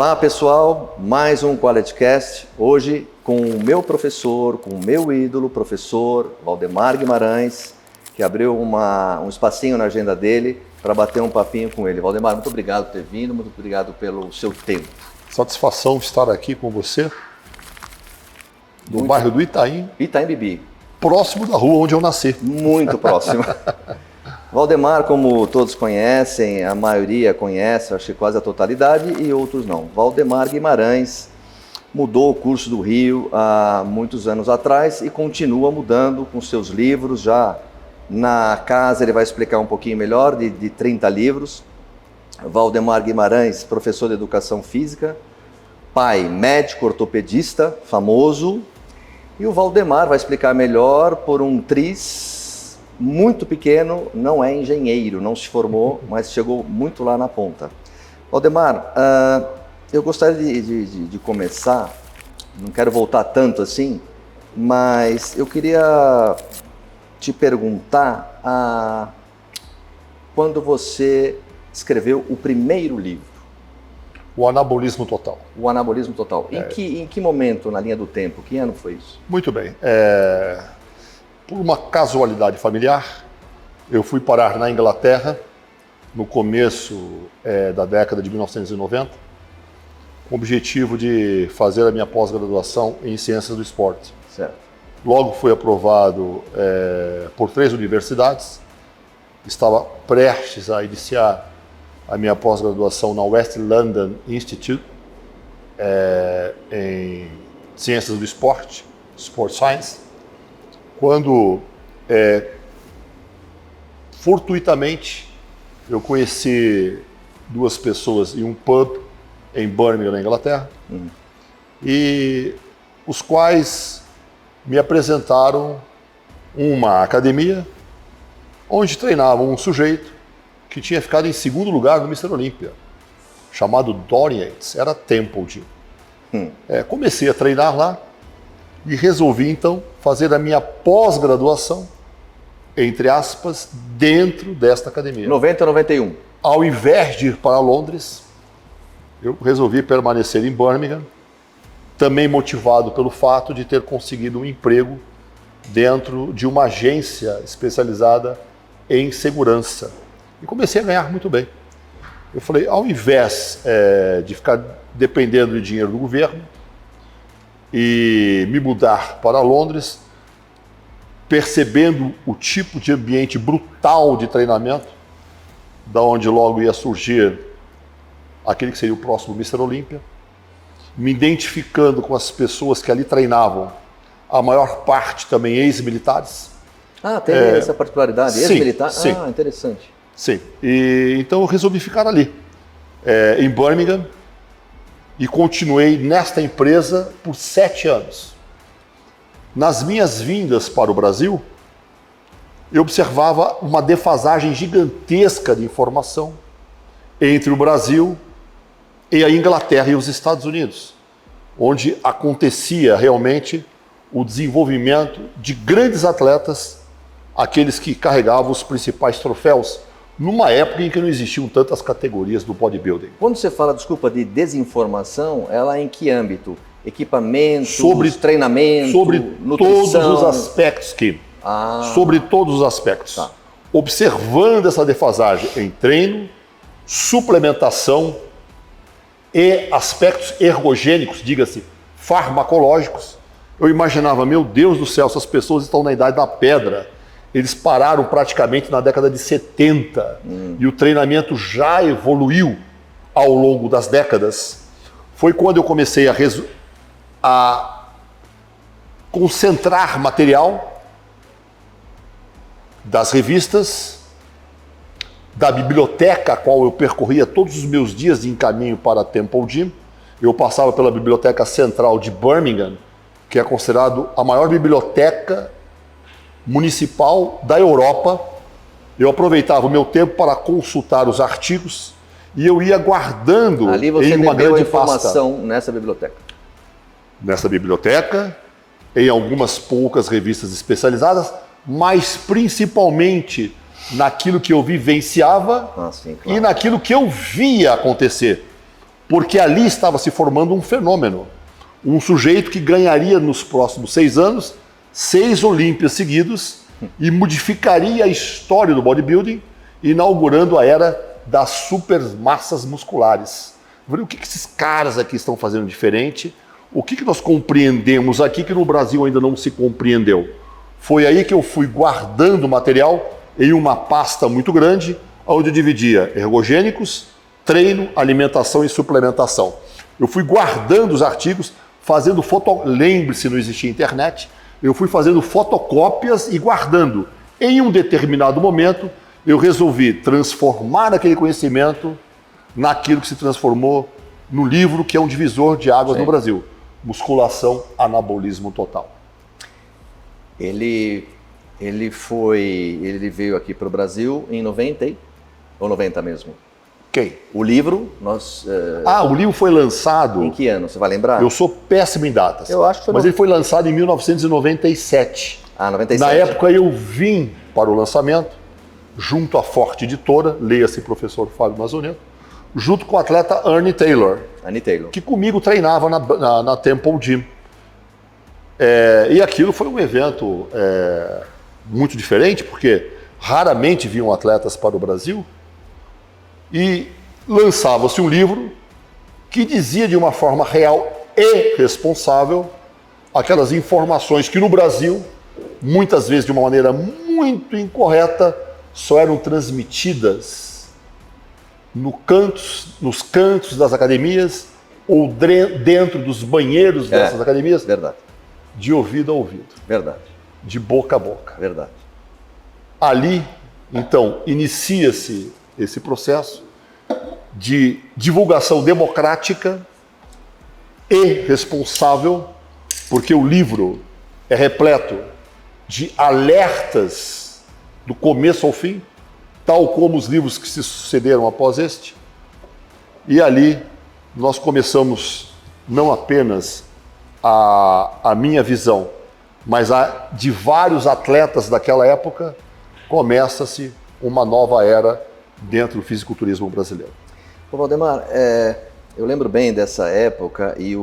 Olá pessoal, mais um QualityCast, hoje com o meu professor, com o meu ídolo, professor Valdemar Guimarães, que abriu um espacinho na agenda dele para bater um papinho com ele. Valdemar, muito obrigado por ter vindo, muito obrigado pelo seu tempo. Satisfação estar aqui com você, no bairro do Itaim. Itaim Bibi. Próximo da rua onde eu nasci. Muito próximo. Valdemar, como todos conhecem, a maioria conhece, acho que quase a totalidade, e outros não. Valdemar Guimarães mudou o curso do Rio há muitos anos atrás e continua mudando com seus livros. Já na casa ele vai explicar um pouquinho melhor, de 30 livros. Valdemar Guimarães, professor de Educação Física, pai médico ortopedista, famoso. E o Valdemar vai explicar melhor por um triz muito pequeno, não é engenheiro, não se formou, mas chegou muito lá na ponta. Valdemar, eu gostaria de começar, não quero voltar tanto assim, mas eu queria te perguntar quando você escreveu o primeiro livro. O Anabolismo Total. O Anabolismo Total. Em que momento na linha do tempo? Que ano foi isso? Muito bem. Por uma casualidade familiar, eu fui parar na Inglaterra no começo da década de 1990, com o objetivo de fazer a minha pós-graduação em Ciências do Esporte. Certo. Logo fui aprovado por 3 universidades, estava prestes a iniciar a minha pós-graduação na West London Institute, em Ciências do Esporte, Sport Science, quando, fortuitamente, eu conheci 2 pessoas em um pub em Birmingham, na Inglaterra, e os quais me apresentaram uma academia onde treinava um sujeito que tinha ficado em 2º lugar no Mr. Olympia, chamado Dorian Yates, era Temple Gym. Comecei a treinar lá e resolvi então fazer a minha pós-graduação, entre aspas, dentro desta academia. 90 ou 91? Ao invés de ir para Londres, eu resolvi permanecer em Birmingham, também motivado pelo fato de ter conseguido um emprego dentro de uma agência especializada em segurança. E comecei a ganhar muito bem. Eu falei, ao invés de ficar dependendo de dinheiro do governo e me mudar para Londres, percebendo o tipo de ambiente brutal de treinamento, da onde logo ia surgir aquele que seria o próximo Mr. Olympia, me identificando com as pessoas que ali treinavam, a maior parte também ex-militares. Tem essa particularidade, ex-militar? Sim. Interessante. Sim, e então eu resolvi ficar ali, em Birmingham, e continuei nesta empresa por 7 anos. Nas minhas vindas para o Brasil, eu observava uma defasagem gigantesca de informação entre o Brasil e a Inglaterra e os Estados Unidos, onde acontecia realmente o desenvolvimento de grandes atletas, aqueles que carregavam os principais troféus, numa época em que não existiam tantas categorias do bodybuilding. Quando você fala, desculpa, de desinformação, ela é em que âmbito? Equipamentos, treinamento, sobre nutrição? Todos os aspectos, Kim. Sobre todos os aspectos. Tá. Observando essa defasagem em treino, suplementação e aspectos ergogênicos, diga-se, farmacológicos, eu imaginava, meu Deus do céu, essas pessoas estão na idade da pedra. Eles pararam praticamente na década de 70 e o treinamento já evoluiu ao longo das décadas. Foi quando eu comecei a concentrar material das revistas, da biblioteca a qual eu percorria todos os meus dias em caminho para a Temple Gym. Eu passava pela Biblioteca Central de Birmingham, que é considerado a maior biblioteca municipal da Europa. Eu aproveitava o meu tempo para consultar os artigos e eu ia guardando ali você em uma bebeu grande a informação pasta. nessa biblioteca? Nessa biblioteca, em algumas poucas revistas especializadas, mas principalmente naquilo que eu vivenciava sim, claro. e naquilo que eu via acontecer. porque ali estava se formando um fenômeno. Um sujeito que ganharia nos próximos 6 anos 6 Olímpias seguidos e modificaria a história do bodybuilding, inaugurando a era das supermassas musculares. O que esses caras aqui estão fazendo diferente? O que nós compreendemos aqui que no Brasil ainda não se compreendeu? Foi aí que eu fui guardando o material em uma pasta muito grande, onde eu dividia ergogênicos, treino, alimentação e suplementação. Eu fui guardando os artigos, fazendo foto... Lembre-se, não existia internet. Eu fui fazendo fotocópias e guardando. Em um determinado momento, eu resolvi transformar aquele conhecimento naquilo que se transformou no livro, que é um divisor de águas no Brasil. Musculação, anabolismo total. Ele veio aqui para o Brasil em 90 ou 90 mesmo? Quem? O livro, o livro foi lançado... Em que ano? Você vai lembrar? Eu sou péssimo em datas. Eu acho que foi... Mas ele foi lançado em 1997. 97. Na época eu vim para o lançamento, junto à Forte Editora, leia-se professor Fábio Mazzonetto, junto com o atleta Ernie Taylor, que comigo treinava na Temple Gym. E aquilo foi um evento muito diferente, porque raramente vinham atletas para o Brasil, e lançava-se um livro que dizia de uma forma real e responsável aquelas informações que no Brasil, muitas vezes de uma maneira muito incorreta, só eram transmitidas nos cantos das academias ou dentro dos banheiros dessas academias. Verdade. De ouvido a ouvido. Verdade. De boca a boca. Verdade. Ali, então, inicia-se esse processo de divulgação democrática e responsável, porque o livro é repleto de alertas do começo ao fim, tal como os livros que se sucederam após este. E ali nós começamos não apenas a minha visão, mas a de vários atletas daquela época, começa-se uma nova era dentro do fisiculturismo brasileiro. Ô Valdemar, eu lembro bem dessa época e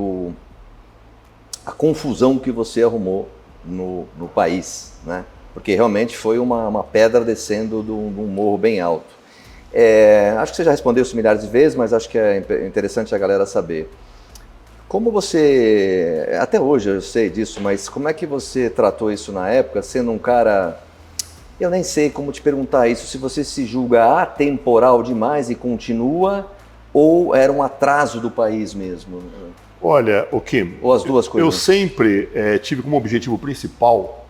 a confusão que você arrumou no país, né? Porque realmente foi uma pedra descendo de um morro bem alto. Acho que você já respondeu isso milhares de vezes, mas acho que é interessante a galera saber. Como você, até hoje eu sei disso, mas como é que você tratou isso na época, sendo um cara, eu nem sei como te perguntar isso, se você se julga atemporal demais e continua, ou era um atraso do país mesmo? Olha, o Kim, ou as duas coisas? Eu sempre tive como objetivo principal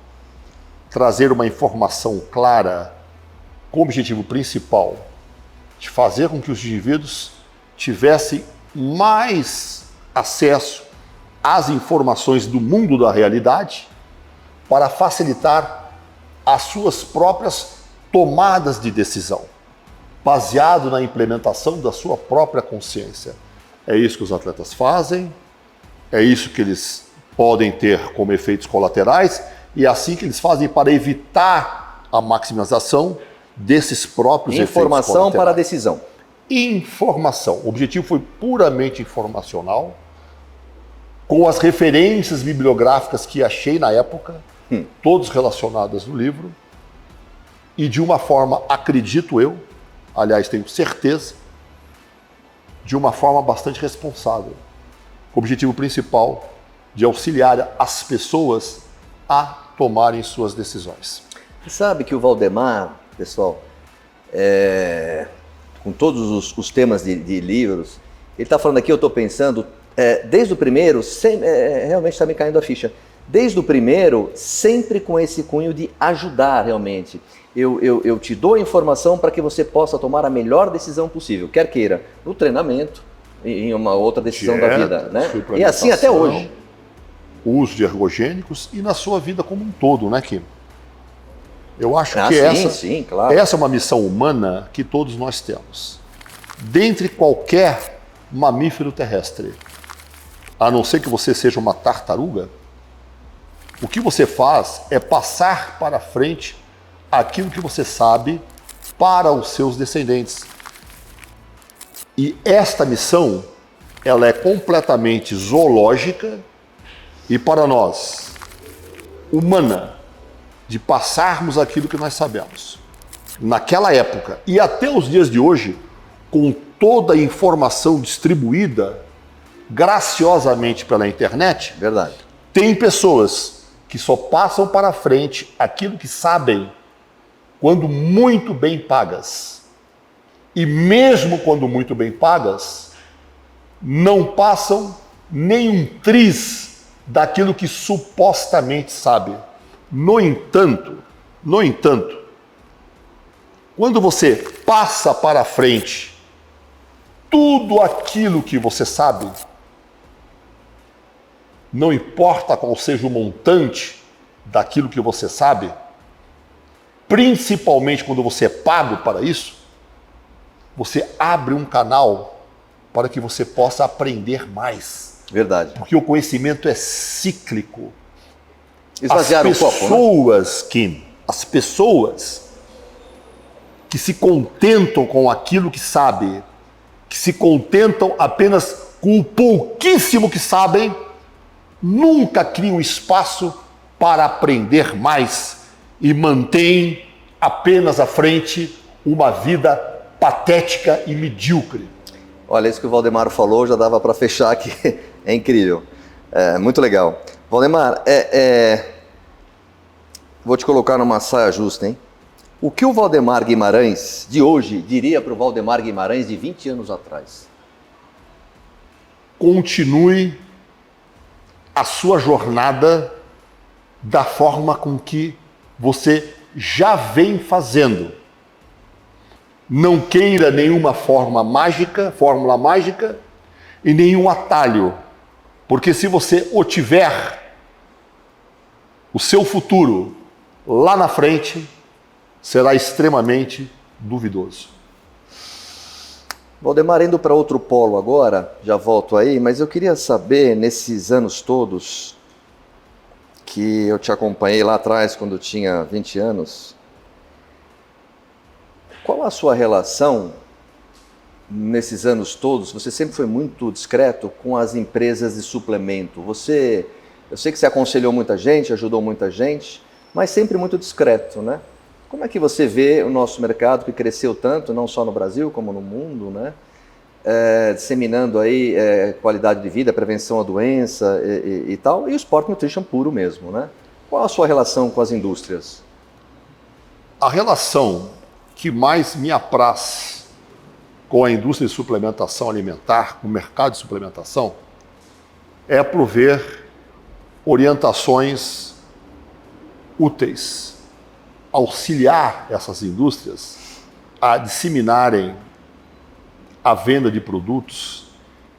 trazer uma informação clara, com o objetivo principal de fazer com que os indivíduos tivessem mais acesso às informações do mundo da realidade para facilitar as suas próprias tomadas de decisão, baseado na implementação da sua própria consciência. É isso que os atletas fazem, é isso que eles podem ter como efeitos colaterais e é assim que eles fazem para evitar a maximização desses próprios efeitos colaterais. Informação para a decisão. Informação. O objetivo foi puramente informacional, com as referências bibliográficas que achei na época, todas relacionadas no livro, e de uma forma, acredito eu, aliás, tenho certeza, de uma forma bastante responsável. O objetivo principal de auxiliar as pessoas a tomarem suas decisões. Você sabe que o Valdemar, pessoal, com todos os temas de livros, ele está falando aqui, eu estou pensando, desde o primeiro, realmente está me caindo a ficha, desde o primeiro, sempre com esse cunho de ajudar realmente. Eu te dou a informação para que você possa tomar a melhor decisão possível, quer queira, no treinamento, em uma outra decisão da vida, né? E assim até hoje. O uso de ergogênicos e na sua vida como um todo, né, Kim? Eu acho que sim, claro. Essa é uma missão humana que todos nós temos. Dentre qualquer mamífero terrestre, a não ser que você seja uma tartaruga, o que você faz é passar para frente aquilo que você sabe para os seus descendentes. E esta missão ela é completamente zoológica e para nós, humana, de passarmos aquilo que nós sabemos. Naquela época e até os dias de hoje, com toda a informação distribuída graciosamente pela internet, Verdade. tem pessoas que só passam para frente aquilo que sabem quando muito bem pagas. E mesmo quando muito bem pagas, não passam nem um tris daquilo que supostamente sabe. No entanto, quando você passa para frente tudo aquilo que você sabe, não importa qual seja o montante daquilo que você sabe, principalmente quando você é pago para isso, você abre um canal para que você possa aprender mais. Verdade. Porque o conhecimento é cíclico. Esvaziar um pouco, né? Kim, as pessoas que se contentam com aquilo que sabem, que se contentam apenas com o pouquíssimo que sabem, nunca criam espaço para aprender mais e mantêm apenas à frente uma vida patética e medíocre. Olha, isso que o Valdemar falou já dava para fechar aqui. É incrível. É, muito legal. Valdemar, vou te colocar numa saia justa, hein? O que o Valdemar Guimarães de hoje diria para o Valdemar Guimarães de 20 anos atrás? Continue a sua jornada da forma com que você já vem fazendo. Não queira nenhuma fórmula mágica e nenhum atalho, porque se você o tiver, o seu futuro lá na frente será extremamente duvidoso. Valdemar, indo para outro polo agora, já volto aí, mas eu queria saber, nesses anos todos que eu te acompanhei lá atrás, quando eu tinha 20 anos, qual a sua relação nesses anos todos? Você sempre foi muito discreto com as empresas de suplemento. Eu sei que você aconselhou muita gente, ajudou muita gente, mas sempre muito discreto, né? Como é que você vê o nosso mercado que cresceu tanto, não só no Brasil como no mundo, né? Disseminando aí qualidade de vida, prevenção à doença e tal, e o Sport Nutrition puro mesmo, né? Qual a sua relação com as indústrias? A relação que mais me apraz com a indústria de suplementação alimentar, com o mercado de suplementação, é prover orientações úteis, auxiliar essas indústrias a disseminarem a venda de produtos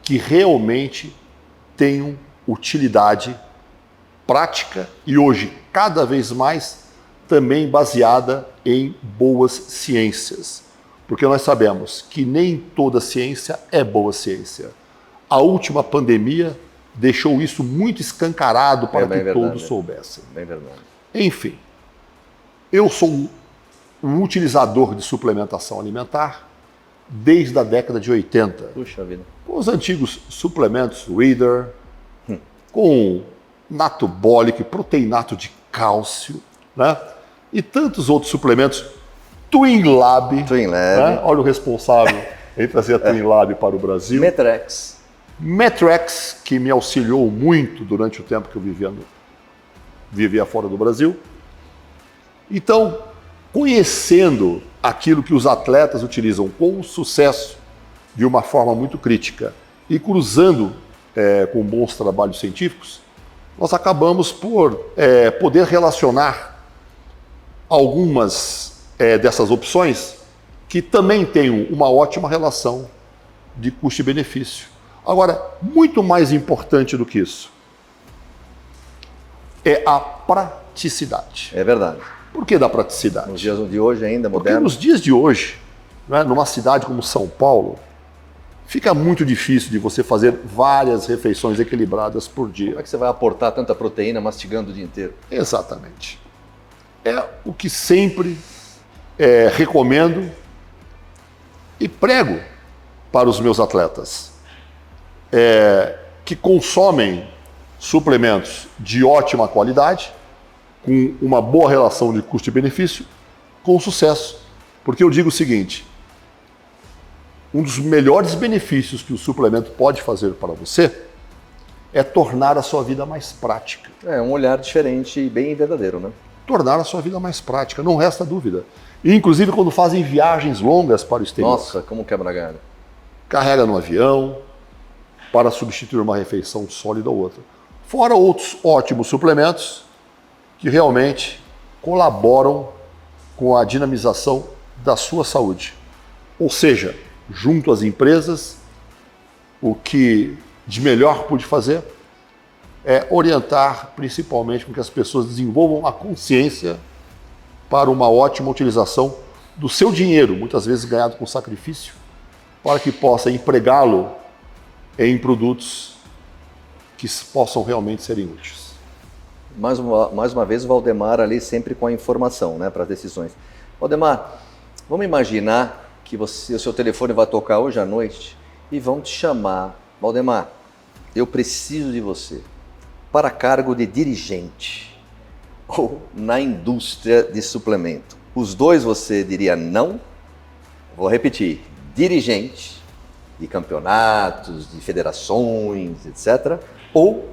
que realmente tenham utilidade prática e hoje, cada vez mais, também baseada em boas ciências. Porque nós sabemos que nem toda ciência é boa ciência. A última pandemia deixou isso muito escancarado para que todos soubessem. Bem verdade. Enfim, eu sou um utilizador de suplementação alimentar desde a década de 80. Puxa vida. Com os antigos suplementos Reader, com Natobolic, proteinato de cálcio, né? E tantos outros suplementos. Twin Lab. Né? Olha o responsável em trazer a Twin Lab para o Brasil. Metrex, que me auxiliou muito durante o tempo que eu vivia fora do Brasil. Então, conhecendo aquilo que os atletas utilizam com sucesso de uma forma muito crítica e cruzando com bons trabalhos científicos, nós acabamos por poder relacionar algumas dessas opções que também têm uma ótima relação de custo e benefício. Agora, muito mais importante do que isso é a praticidade. É verdade. Por que da praticidade? Nos dias de hoje ainda, moderno. Porque nos dias de hoje, né, numa cidade como São Paulo, fica muito difícil de você fazer várias refeições equilibradas por dia. Como é que você vai aportar tanta proteína mastigando o dia inteiro? Exatamente. É o que sempre recomendo e prego para os meus atletas. que consomem suplementos de ótima qualidade, com uma boa relação de custo e benefício, com sucesso. Porque eu digo o seguinte, um dos melhores benefícios que o suplemento pode fazer para você é tornar a sua vida mais prática. É um olhar diferente e bem verdadeiro, né? Tornar a sua vida mais prática, não resta dúvida. E, inclusive quando fazem viagens longas para o exterior. Nossa, como quebra galho. Carrega no avião para substituir uma refeição sólida ou outra. Fora outros ótimos suplementos que realmente colaboram com a dinamização da sua saúde. Ou seja, junto às empresas, o que de melhor pude fazer é orientar principalmente com que as pessoas desenvolvam a consciência para uma ótima utilização do seu dinheiro, muitas vezes ganhado com sacrifício, para que possa empregá-lo em produtos que possam realmente serem úteis. Mais uma vez o Valdemar ali sempre com a informação, né, para as decisões. Valdemar, vamos imaginar que o seu telefone vai tocar hoje à noite e vão te chamar. Valdemar, eu preciso de você para cargo de dirigente ou na indústria de suplemento. Os dois você diria não? Vou repetir, dirigente de campeonatos, de federações, etc. Ou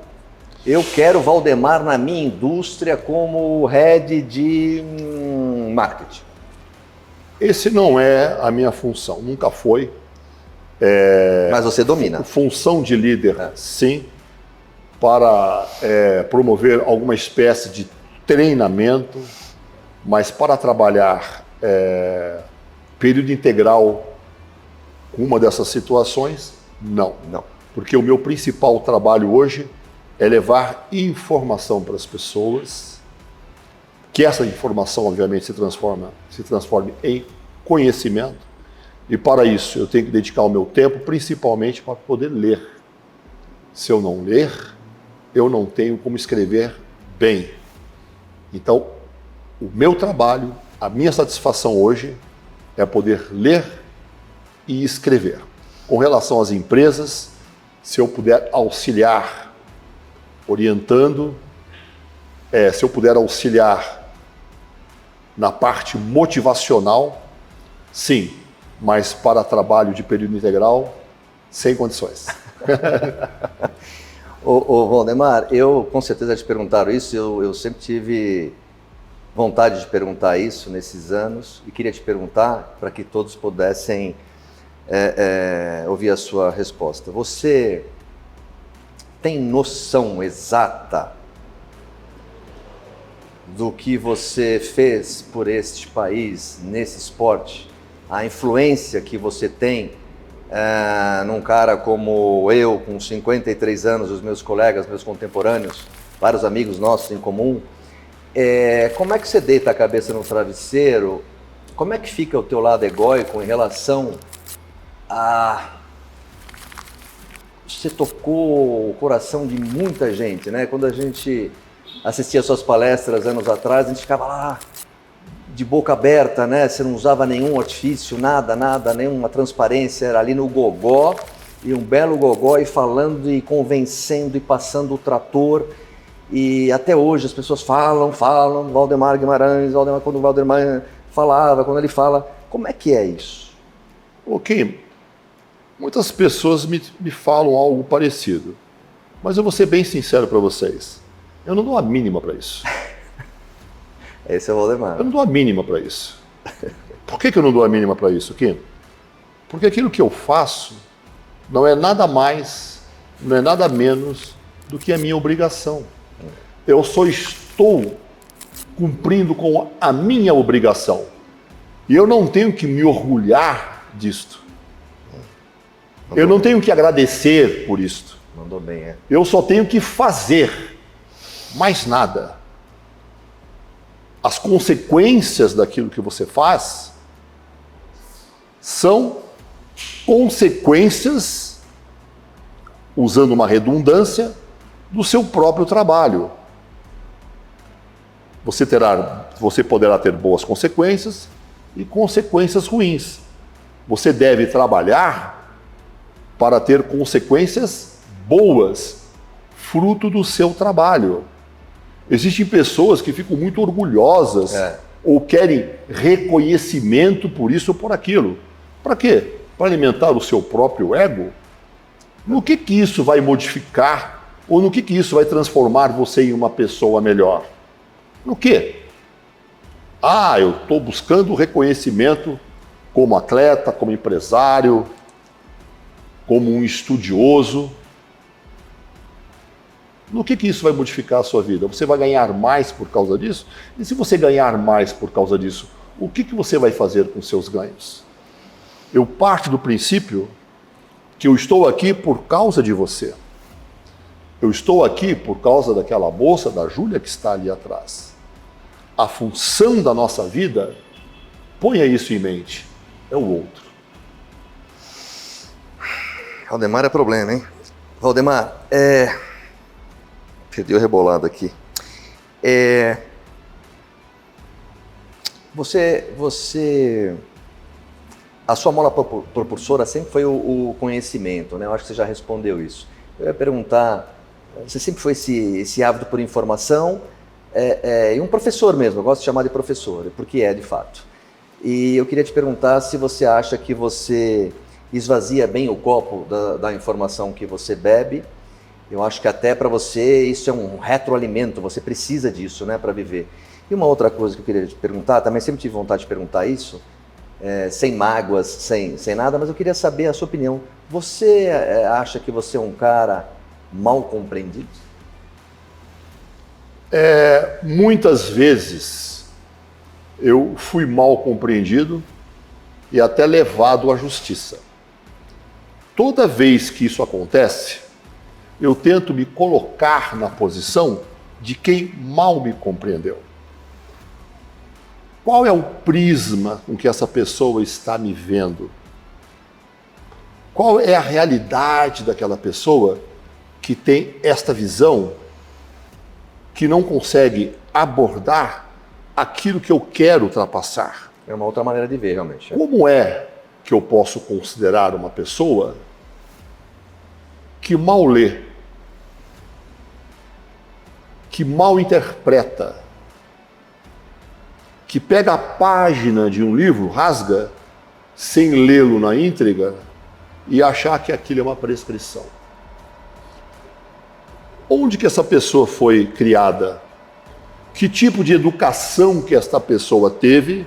eu quero Valdemar na minha indústria como head de marketing. Esse não é a minha função, nunca foi. Mas você domina. Função de líder, sim, para promover alguma espécie de treinamento, mas para trabalhar período integral com uma dessas situações, não. Não. Porque o meu principal trabalho hoje é levar informação para as pessoas, que essa informação, obviamente, se transforme em conhecimento, e para isso eu tenho que dedicar o meu tempo principalmente para poder ler. Se eu não ler, eu não tenho como escrever bem. Então, o meu trabalho, a minha satisfação hoje é poder ler e escrever. Com relação às empresas, se eu puder auxiliar orientando, se eu puder auxiliar na parte motivacional, sim, mas para trabalho de período integral, sem condições. Ô Valdemar, eu com certeza te perguntaram isso, eu sempre tive vontade de perguntar isso nesses anos e queria te perguntar para que todos pudessem ouvir a sua resposta. Você tem noção exata do que você fez por este país nesse esporte? A influência que você tem num cara como eu, com 53 anos, os meus colegas, meus contemporâneos, vários amigos nossos em comum. Como é que você deita a cabeça no travesseiro? Como é que fica o teu lado egóico em relação a... Você tocou o coração de muita gente, né? Quando a gente assistia suas palestras anos atrás, a gente ficava lá de boca aberta, né? Você não usava nenhum artifício, nada, nenhuma transparência, era ali no gogó, e um belo gogó, e falando e convencendo e passando o trator. E até hoje as pessoas falam, Valdemar Guimarães, quando o Valdemar falava, quando ele fala, como é que é isso? Ok, muitas pessoas me falam algo parecido, mas eu vou ser bem sincero para vocês, eu não dou a mínima para isso. Esse é o Valdemar. Eu não dou a mínima para isso. Por que eu não dou a mínima para isso, Kim? Porque aquilo que eu faço não é nada mais, não é nada menos do que a minha obrigação. Eu só estou cumprindo com a minha obrigação. E eu não tenho que me orgulhar disto. Eu não tenho que agradecer por isto. Mandou bem, é. Eu só tenho que fazer. Mais nada. As consequências daquilo que você faz são consequências, usando uma redundância, do seu próprio trabalho. Você poderá ter boas consequências e consequências ruins. Você deve trabalhar para ter consequências boas, fruto do seu trabalho. Existem pessoas que ficam muito orgulhosas ou querem reconhecimento por isso ou por aquilo. Para quê? Para alimentar o seu próprio ego? No que isso vai modificar ou no que isso vai transformar você em uma pessoa melhor? No quê? Ah, eu estou buscando reconhecimento como atleta, como empresário, como um estudioso. No que isso vai modificar a sua vida? Você vai ganhar mais por causa disso? E se você ganhar mais por causa disso, o que você vai fazer com seus ganhos? Eu parto do princípio que eu estou aqui por causa de você. Eu estou aqui por causa daquela moça, da Júlia, que está ali atrás. A função da nossa vida, ponha isso em mente, é o outro. Valdemar é problema, hein? Valdemar, perdi o rebolado aqui. A sua mola propulsora sempre foi o conhecimento, né? Eu acho que você já respondeu isso. Eu ia perguntar, você sempre foi esse ávido por informação, e um professor mesmo, eu gosto de chamar de professor, porque de fato. E eu queria te perguntar se você acha que você esvazia bem o copo da informação que você bebe. Eu acho que até para você isso é um retroalimento, você precisa disso, né, para viver. E uma outra coisa que eu queria te perguntar, também sempre tive vontade de perguntar isso, sem mágoas, sem nada, mas eu queria saber a sua opinião. Você acha que você é um cara mal compreendido? Muitas vezes eu fui mal compreendido e até levado à justiça. Toda vez que isso acontece, eu tento me colocar na posição de quem mal me compreendeu. Qual é o prisma com que essa pessoa está me vendo? Qual é a realidade daquela pessoa que tem esta visão, que não consegue abordar aquilo que eu quero ultrapassar? É uma outra maneira de ver, realmente. Como é que eu posso considerar uma pessoa que mal lê, que mal interpreta, que pega a página de um livro, rasga, sem lê-lo na íntegra, e achar que aquilo é uma prescrição? Onde que essa pessoa foi criada? Que tipo de educação que esta pessoa teve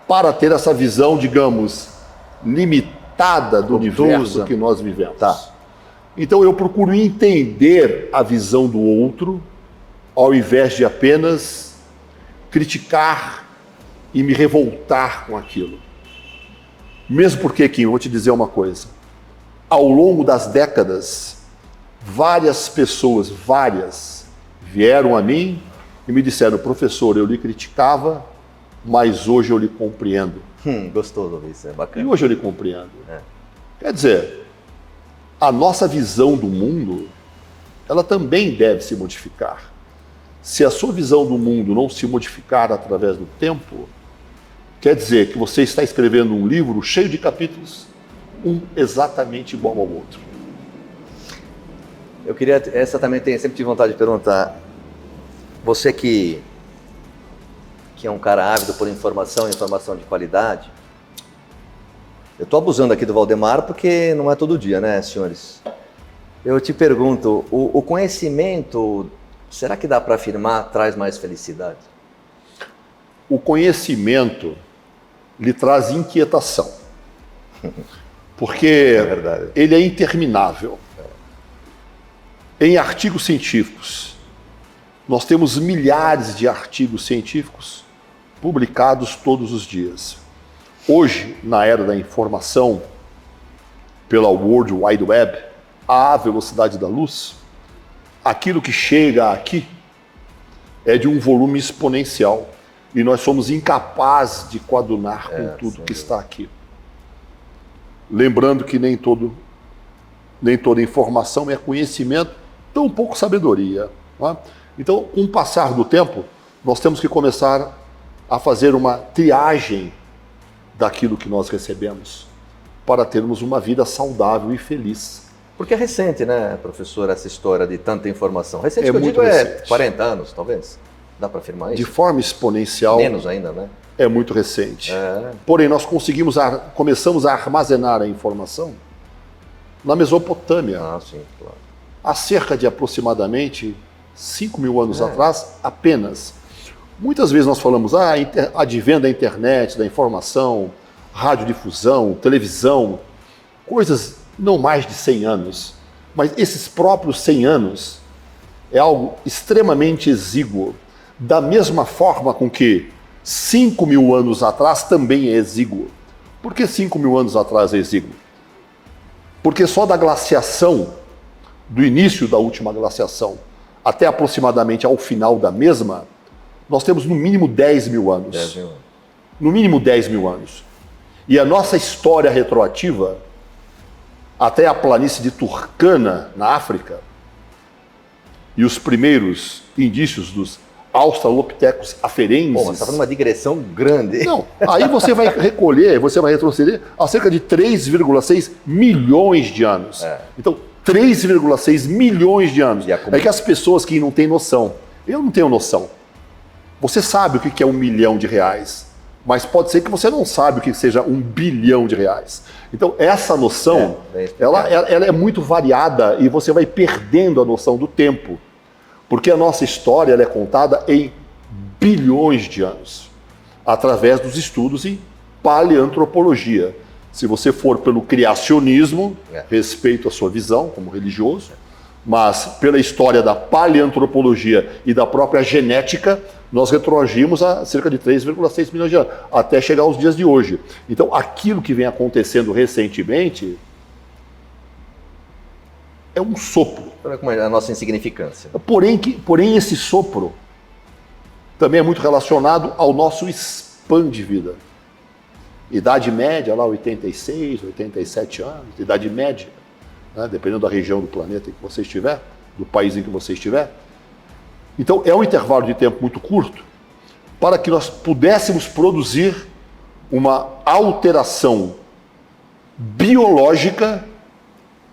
para ter essa visão, digamos, limitada do universo que nós vivemos? Então eu procuro entender a visão do outro, ao invés de apenas criticar e me revoltar com aquilo. Mesmo porque, Kim, eu vou te dizer uma coisa. Ao longo das décadas, várias pessoas, vieram a mim e me disseram: professor, eu lhe criticava, mas hoje eu lhe compreendo. Gostoso ouvir isso, é bacana. E hoje eu lhe compreendo. Quer dizer, a nossa visão do mundo, ela também deve se modificar. Se a sua visão do mundo não se modificar através do tempo, quer dizer que você está escrevendo um livro cheio de capítulos, um exatamente igual ao outro. Eu queria, essa também sempre tive vontade de perguntar, você que é um cara ávido por informação de qualidade, eu estou abusando aqui do Valdemar porque não é todo dia, né, senhores? Eu te pergunto, o conhecimento, será que dá para afirmar, traz mais felicidade? O conhecimento lhe traz inquietação, porque ele é interminável. Em artigos científicos, nós temos milhares de artigos científicos publicados todos os dias. Hoje, na era da informação, pela World Wide Web, à velocidade da luz, aquilo que chega aqui é de um volume exponencial e nós somos incapazes de coadunar com tudo que está aqui. Lembrando que nem toda informação é conhecimento, tão pouco sabedoria. Não é? Então, com o passar do tempo, nós temos que começar a fazer uma triagem daquilo que nós recebemos. para termos uma vida saudável e feliz. Porque é recente, né, professor, essa história de tanta informação. Recente, que eu muito digo, recente. 40 anos, talvez. Dá para afirmar isso? De forma exponencial. Menos ainda, né? É muito recente. É. Porém, nós começamos a armazenar a informação na Mesopotâmia, Ah, sim, claro. há cerca de aproximadamente 5.000 anos atrás, apenas. Muitas vezes nós falamos, advento da internet, da informação, radiodifusão, televisão, coisas não mais de 100 anos. Mas esses próprios 100 anos é algo extremamente exíguo, da mesma forma com que 5.000 anos atrás também é exíguo. Por que 5.000 anos atrás é exíguo? Porque só da glaciação, do início da última glaciação, até aproximadamente ao final da mesma, nós temos no mínimo 10.000 anos. 10 mil anos. No mínimo 10.000 anos. E a nossa história retroativa, até a planície de Turkana, na África, e os primeiros indícios dos Australopithecus afarenses. Pô, mas está fazendo uma digressão grande. Não, aí você vai recolher, você vai retroceder a cerca de 3,6 milhões de anos. Então, 3,6 milhões de anos. É que as pessoas que não têm noção, eu não tenho noção. Você sabe o que é R$1 milhão, mas pode ser que você não sabe o que seja R$1 bilhão. Então, essa noção, ela é muito variada e você vai perdendo a noção do tempo. Porque a nossa história ela é contada em bilhões de anos, através dos estudos em paleantropologia. Se você for pelo criacionismo, respeito a sua visão como religioso, mas pela história da paleantropologia e da própria genética, nós retroagimos a cerca de 3,6 milhões de anos, até chegar aos dias de hoje. Então, aquilo que vem acontecendo recentemente é um sopro. Olha como é a nossa insignificância. Porém, esse sopro também é muito relacionado ao nosso span de vida. Idade média, lá 86, 87 anos, idade média, né, dependendo da região do planeta em que você estiver, do país em que você estiver. Então, é um intervalo de tempo muito curto para que nós pudéssemos produzir uma alteração biológica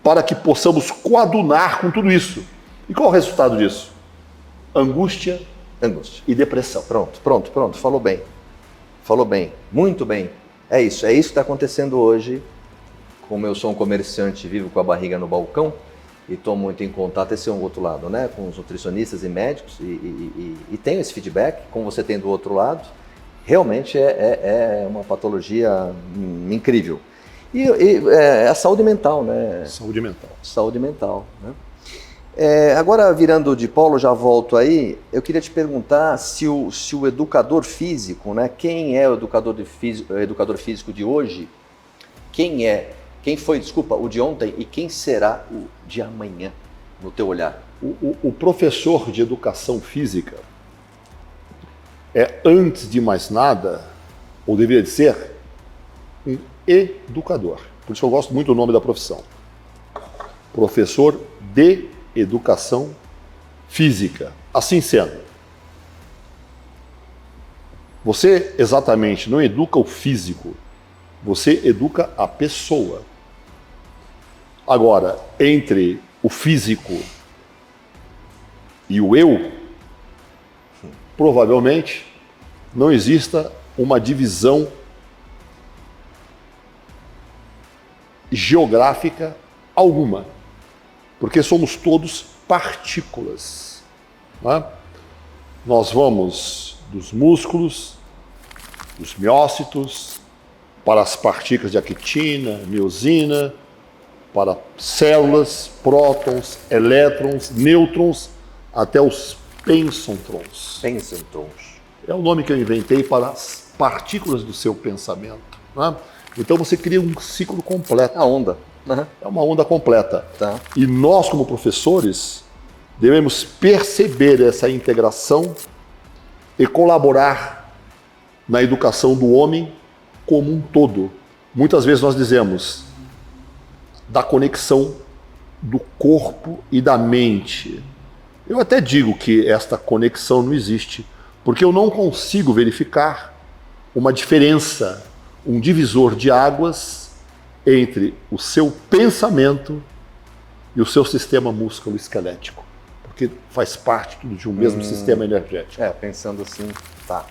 para que possamos coadunar com tudo isso. E qual é o resultado disso? Angústia e depressão. Pronto. Falou bem. Falou bem. Muito bem. É isso que está acontecendo hoje. Como eu sou um comerciante, vivo com a barriga no balcão e estou muito em contato, esse é um outro lado, né? Com os nutricionistas e médicos e tenho esse feedback, como você tem do outro lado. Realmente é uma patologia incrível. E a saúde mental, né? Saúde mental, né? Agora, virando de polo, já volto aí, eu queria te perguntar se o educador físico, né? Quem é o educador físico de hoje? Quem foi, o de ontem e quem será o de amanhã, no teu olhar? O professor de educação física é, antes de mais nada, ou deveria de ser, um educador. Por isso eu gosto muito do nome da profissão. Professor de educação física. Assim sendo, você exatamente não educa o físico, você educa a pessoa. Agora, entre o físico e o eu, provavelmente não exista uma divisão geográfica alguma, porque somos todos partículas, né? Nós vamos dos músculos, dos miócitos, para as partículas de actina, miosina, para células, prótons, elétrons, nêutrons, até os pensantrons. É o nome que eu inventei para as partículas do seu pensamento, né? Então você cria um ciclo completo. A onda. Uhum. É uma onda completa. Tá. E nós, como professores, devemos perceber essa integração e colaborar na educação do homem como um todo. Muitas vezes nós dizemos da conexão do corpo e da mente. Eu até digo que esta conexão não existe, porque eu não consigo verificar uma diferença, um divisor de águas entre o seu pensamento e o seu sistema músculo-esquelético, porque faz parte tudo de um mesmo sistema energético. Pensando assim, tá.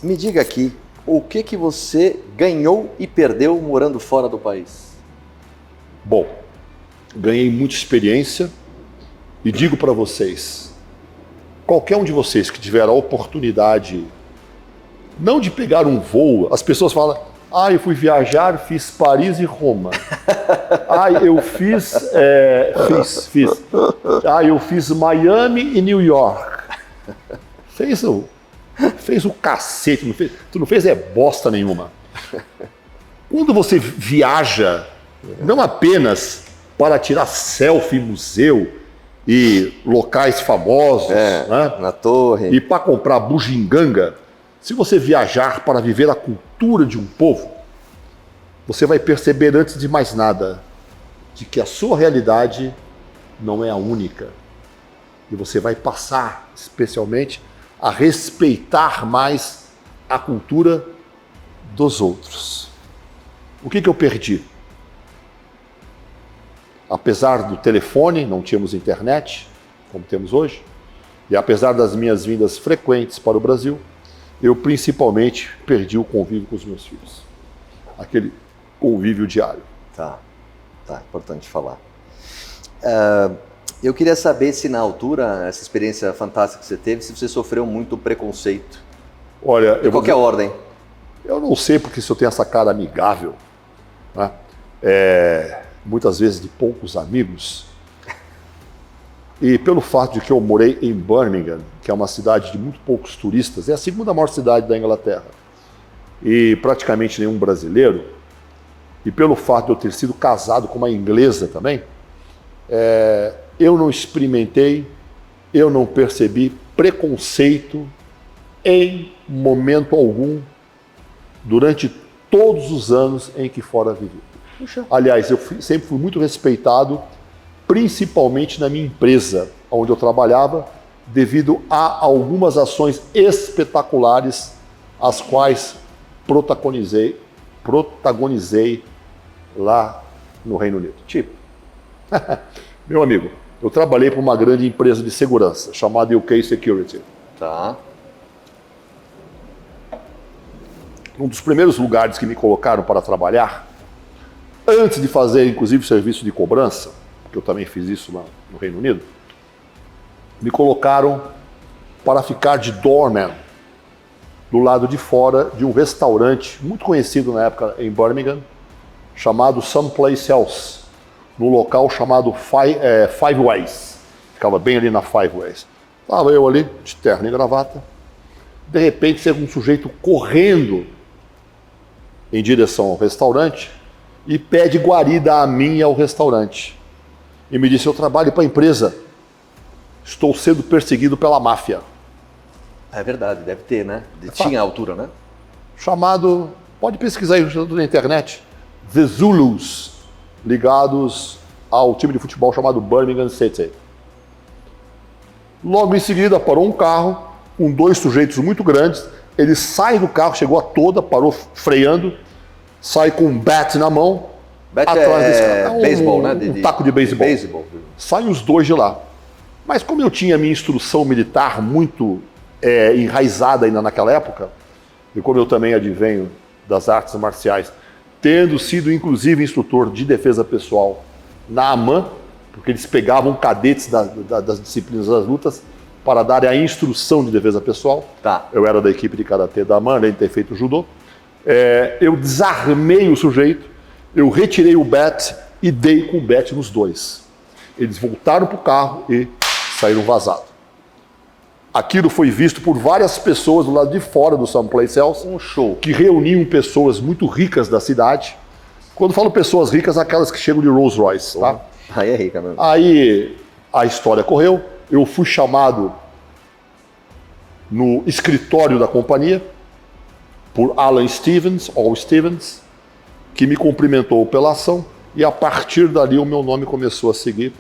Me diga aqui, o que você ganhou e perdeu morando fora do país? Bom, ganhei muita experiência e digo para vocês, qualquer um de vocês que tiver a oportunidade, não de pegar um voo, as pessoas falam, eu fui viajar, fiz Paris e Roma. Eu eu fiz Miami e New York. Fez o cacete, tu não fez bosta nenhuma. Quando você viaja, não apenas para tirar selfie em museu e locais famosos, né? Na torre. E para comprar bugiganga, se você viajar para viver a cultura de um povo, você vai perceber antes de mais nada de que a sua realidade não é a única. E você vai passar, especialmente, a respeitar mais a cultura dos outros. O que eu perdi? Apesar do telefone, não tínhamos internet, como temos hoje, e apesar das minhas vindas frequentes para o Brasil, eu principalmente perdi o convívio com os meus filhos. Aquele convívio diário. Tá, importante falar. Eu queria saber se na altura, essa experiência fantástica que você teve, se você sofreu muito preconceito. Olha, de qualquer ordem. Eu não sei porque se eu tenho essa cara amigável, né? Muitas vezes de poucos amigos, e pelo fato de que eu morei em Birmingham, que é uma cidade de muito poucos turistas, é a segunda maior cidade da Inglaterra, e praticamente nenhum brasileiro, e pelo fato de eu ter sido casado com uma inglesa também, eu não experimentei, eu não percebi preconceito em momento algum durante todos os anos em que fora vivi. Aliás, eu sempre fui muito respeitado, principalmente na minha empresa, onde eu trabalhava, devido a algumas ações espetaculares, as quais protagonizei lá no Reino Unido. Tipo, meu amigo, eu trabalhei para uma grande empresa de segurança, chamada UK Security. Tá. Um dos primeiros lugares que me colocaram para trabalhar, antes de fazer, inclusive, serviço de cobrança, que eu também fiz isso lá no Reino Unido, me colocaram para ficar de doorman do lado de fora de um restaurante muito conhecido na época em Birmingham, chamado Someplace Else, no local chamado Five Ways. Ficava bem ali na Five Ways. Estava eu ali, de terno e gravata. De repente, chega um sujeito correndo em direção ao restaurante e pede guarida a mim e ao restaurante. E me disse, eu trabalho para a empresa, estou sendo perseguido pela máfia. É verdade, deve ter, né? Tinha altura, né? Chamado, pode pesquisar aí na internet, The Zulus, ligados ao time de futebol chamado Birmingham City. Logo em seguida parou um carro com dois sujeitos muito grandes, ele sai do carro, chegou a toda, parou freando, sai com um bat na mão, bat atrás desse carro. Beisebol, né? Um taco de beisebol. Saem os dois de lá. Mas como eu tinha minha instrução militar muito enraizada ainda naquela época, e como eu também advenho das artes marciais, tendo sido inclusive instrutor de defesa pessoal na AMAN, porque eles pegavam cadetes das disciplinas das lutas para darem a instrução de defesa pessoal. Tá. Eu era da equipe de karatê da AMAN, além de ter feito judô. Eu desarmei o sujeito, eu retirei o bat e dei com o bat nos dois. Eles voltaram para o carro e saíram vazados. Aquilo foi visto por várias pessoas do lado de fora do Someplace Else. Um show. Que reuniam pessoas muito ricas da cidade. Quando falo pessoas ricas, aquelas que chegam de Rolls Royce, tá? Aí é rica mesmo. Aí a história correu, eu fui chamado no escritório da companhia por Alan Stevens, que me cumprimentou pela ação, e a partir dali o meu nome começou a seguir,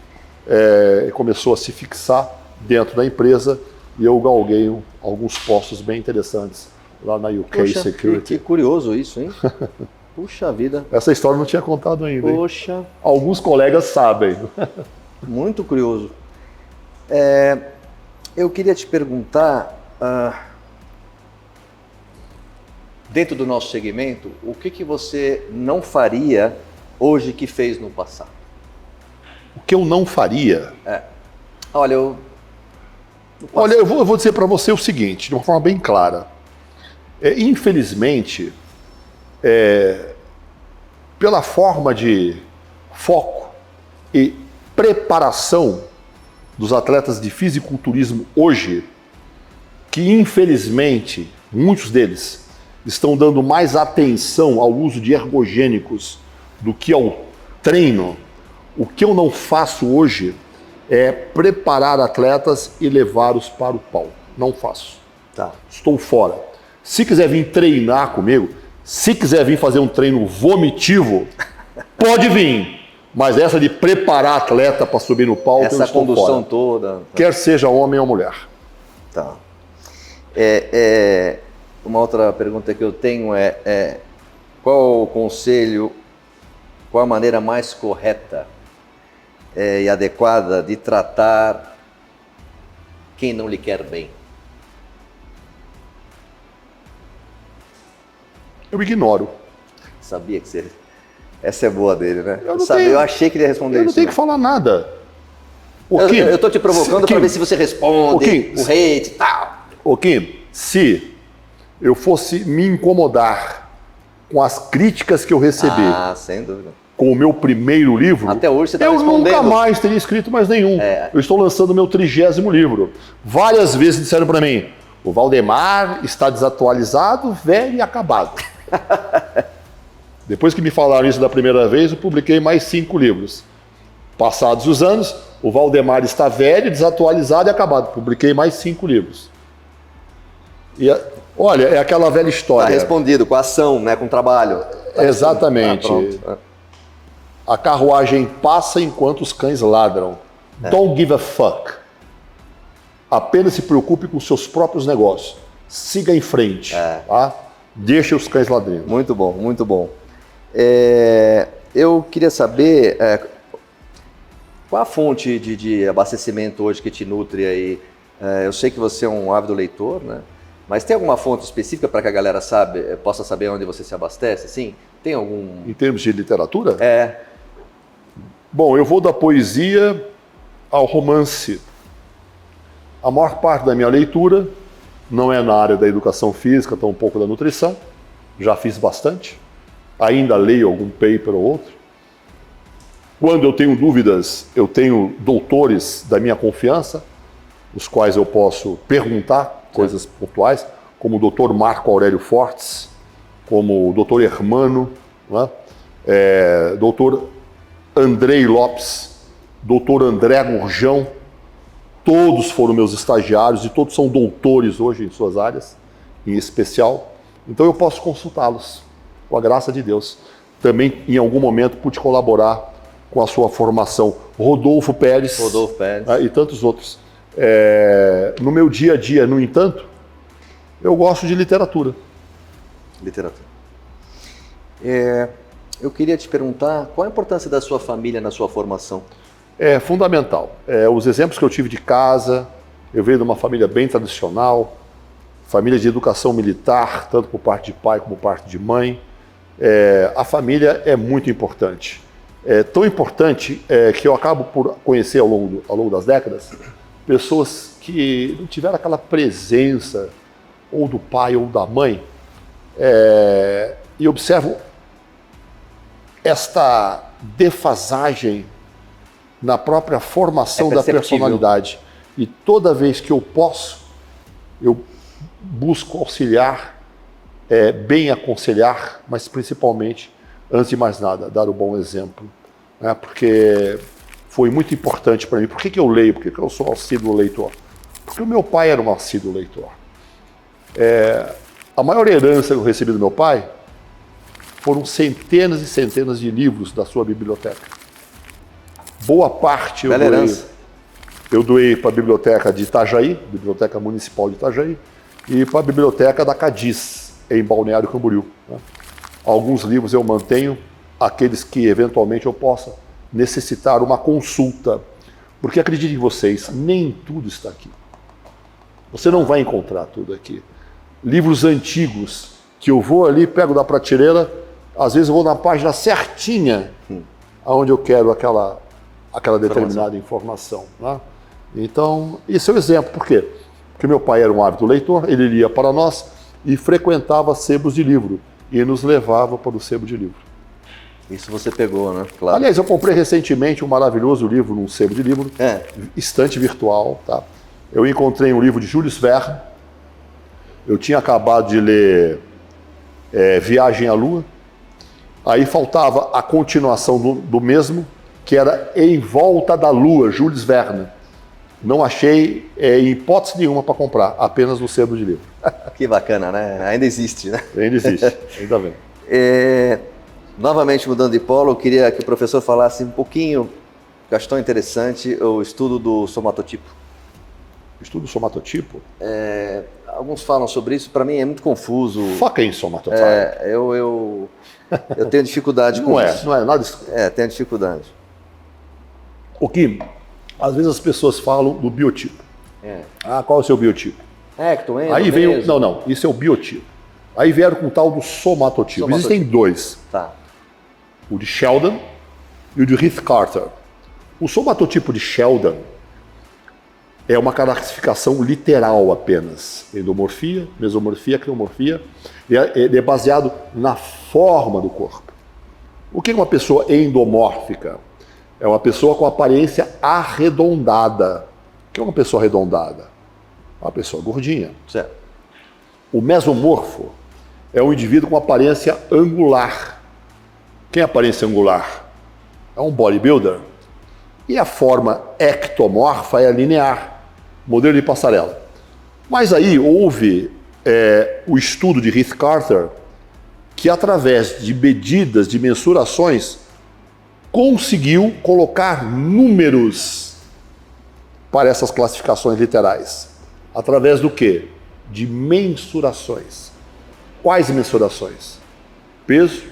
começou a se fixar dentro da empresa, e eu galguei alguns postos bem interessantes lá na UK Poxa, Security. que curioso isso, hein? Puxa vida. Essa história eu não tinha contado ainda. Hein? Poxa, Alguns colegas sabem. muito curioso. Eu queria te perguntar, dentro do nosso segmento, o que você não faria hoje que fez no passado? O que eu não faria? Olha, eu vou dizer para você o seguinte, de uma forma bem clara. Infelizmente, pela forma de foco e preparação dos atletas de fisiculturismo hoje, que infelizmente muitos deles estão dando mais atenção ao uso de ergogênicos do que ao treino, o que eu não faço hoje é preparar atletas e levá-los para o palco. Não faço. Tá. Estou fora. Se quiser vir treinar comigo, se quiser vir fazer um treino vomitivo, pode vir. Mas essa de preparar atleta para subir no palco, eu essa estou condução fora. toda. Quer seja homem ou mulher. Tá. Uma outra pergunta que eu tenho qual o conselho, qual a maneira mais correta e adequada de tratar quem não lhe quer bem? Eu ignoro. Sabia que você... Essa é boa dele, né? Eu Eu achei que ele ia responder Eu isso. não tenho que falar nada. Eu estou te provocando para ver se você responde, o hate e tal. Kim, se eu fosse me incomodar com as críticas que eu recebi sem dúvida. com o meu primeiro livro, até hoje você está eu respondendo. nunca mais teria escrito mais nenhum. Eu estou lançando o meu 30º livro. Várias vezes disseram para mim, o Valdemar está desatualizado, velho e acabado. Depois que me falaram isso da primeira vez, eu publiquei mais 5 livros. Passados os anos, o Valdemar está velho, desatualizado e acabado. Publiquei mais 5 livros. E, olha, é aquela velha história. Está respondido, com ação, né, com trabalho. Exatamente. A carruagem passa enquanto os cães ladram. Don't give a fuck. Apenas se preocupe com seus próprios negócios. Siga em frente. Tá? Deixe os cães ladrindo. Muito bom, muito bom. Eu queria saber qual a fonte de abastecimento hoje que te nutre aí. Eu sei que você é um ávido leitor, né? Mas tem alguma fonte específica para que a galera possa saber onde você se abastece? Sim? Tem algum... Em termos de literatura? É. Bom, eu vou da poesia ao romance. A maior parte da minha leitura não é na área da educação física, tão um pouco da nutrição. Já fiz bastante. Ainda leio algum paper ou outro. Quando eu tenho dúvidas, eu tenho doutores da minha confiança, os quais eu posso perguntar coisas pontuais, como o Dr. Marco Aurélio Fortes, como o Dr. Hermano, né? Dr. Andrei Lopes, Dr. André Gurjão, todos foram meus estagiários e todos são doutores hoje em suas áreas, em especial. Então eu posso consultá-los, com a graça de Deus. Também, em algum momento, pude colaborar com a sua formação. Rodolfo Pérez. E tantos outros. No meu dia a dia, no entanto, eu gosto de literatura. Eu queria te perguntar qual a importância da sua família na sua formação? É fundamental. Os exemplos que eu tive de casa, eu venho de uma família bem tradicional, família de educação militar, tanto por parte de pai como por parte de mãe. A família é muito importante. É tão importante que eu acabo por conhecer ao longo das décadas pessoas que não tiveram aquela presença ou do pai ou da mãe, e observo esta defasagem na própria formação da personalidade. E toda vez que eu posso, eu busco auxiliar, bem aconselhar, mas principalmente, antes de mais nada, dar o bom exemplo. Né? Porque foi muito importante para mim. Por que eu leio? Por que eu sou assíduo leitor? Porque o meu pai era um assíduo leitor. A maior herança que eu recebi do meu pai foram centenas e centenas de livros da sua biblioteca. Boa parte eu doei para a biblioteca de Itajaí, Biblioteca Municipal de Itajaí, e para a biblioteca da Cadiz, em Balneário Camboriú. Né? Alguns livros eu mantenho, aqueles que eventualmente eu possa necessitar uma consulta. Porque acreditem vocês, nem tudo está aqui. Você não vai encontrar tudo aqui. Livros antigos, que eu vou ali, pego da prateleira, às vezes eu vou na página certinha, aonde eu quero aquela determinada informação. Né? Então, esse é o exemplo. Por quê? Porque meu pai era um ávido leitor, ele lia para nós e frequentava sebos de livro e nos levava para o sebo de livro. Isso você pegou, né? Claro. Aliás, eu comprei recentemente um maravilhoso livro num sebo de livro, estante virtual. Tá? Eu encontrei um livro de Jules Verne. Eu tinha acabado de ler Viagem à Lua. Aí faltava a continuação do mesmo, que era Em Volta da Lua, Jules Verne. Não achei em hipótese nenhuma para comprar, apenas no sebo de livro. Que bacana, né? Ainda existe, né? Ainda existe, ainda bem. Novamente mudando de polo, eu queria que o professor falasse um pouquinho, que eu acho tão interessante, o estudo do somatotipo. Estudo do somatotipo? Alguns falam sobre isso, para mim é muito confuso. Foca em somatotipo. Eu tenho dificuldade com isso. Não é nada. Tenho dificuldade. O que às vezes as pessoas falam do biotipo. Qual é o seu biotipo? Ecto, endo, Aí vem meso. Não, isso é o biotipo. Aí vieram com o tal do somatotipo. Existem dois. Tá. O de Sheldon e o de Heath Carter. O somatotipo de Sheldon é uma classificação literal apenas. Endomorfia, mesomorfia, criomorfia. Ele é baseado na forma do corpo. O que é uma pessoa endomórfica? É uma pessoa com aparência arredondada. O que é uma pessoa arredondada? Uma pessoa gordinha. Certo. O mesomorfo é um indivíduo com aparência angular. Quem é aparência angular? É um bodybuilder. E a forma ectomorfa é linear, modelo de passarela. Mas aí houve o estudo de Heath Carter, que através de medidas, de mensurações, conseguiu colocar números para essas classificações literais. Através do quê? De mensurações. Quais mensurações? Peso,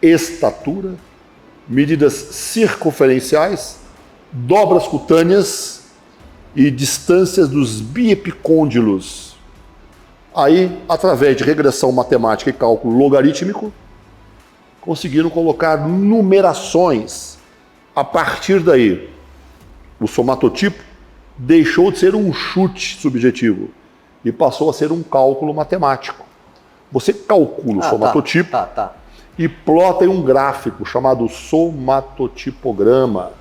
estatura, medidas circunferenciais, dobras cutâneas e distâncias dos biepicôndilos. Aí, através de regressão matemática e cálculo logarítmico, conseguiram colocar numerações. A partir daí, o somatotipo deixou de ser um chute subjetivo e passou a ser um cálculo matemático. Você calcula o somatotipo e plota em um gráfico chamado somatotipograma.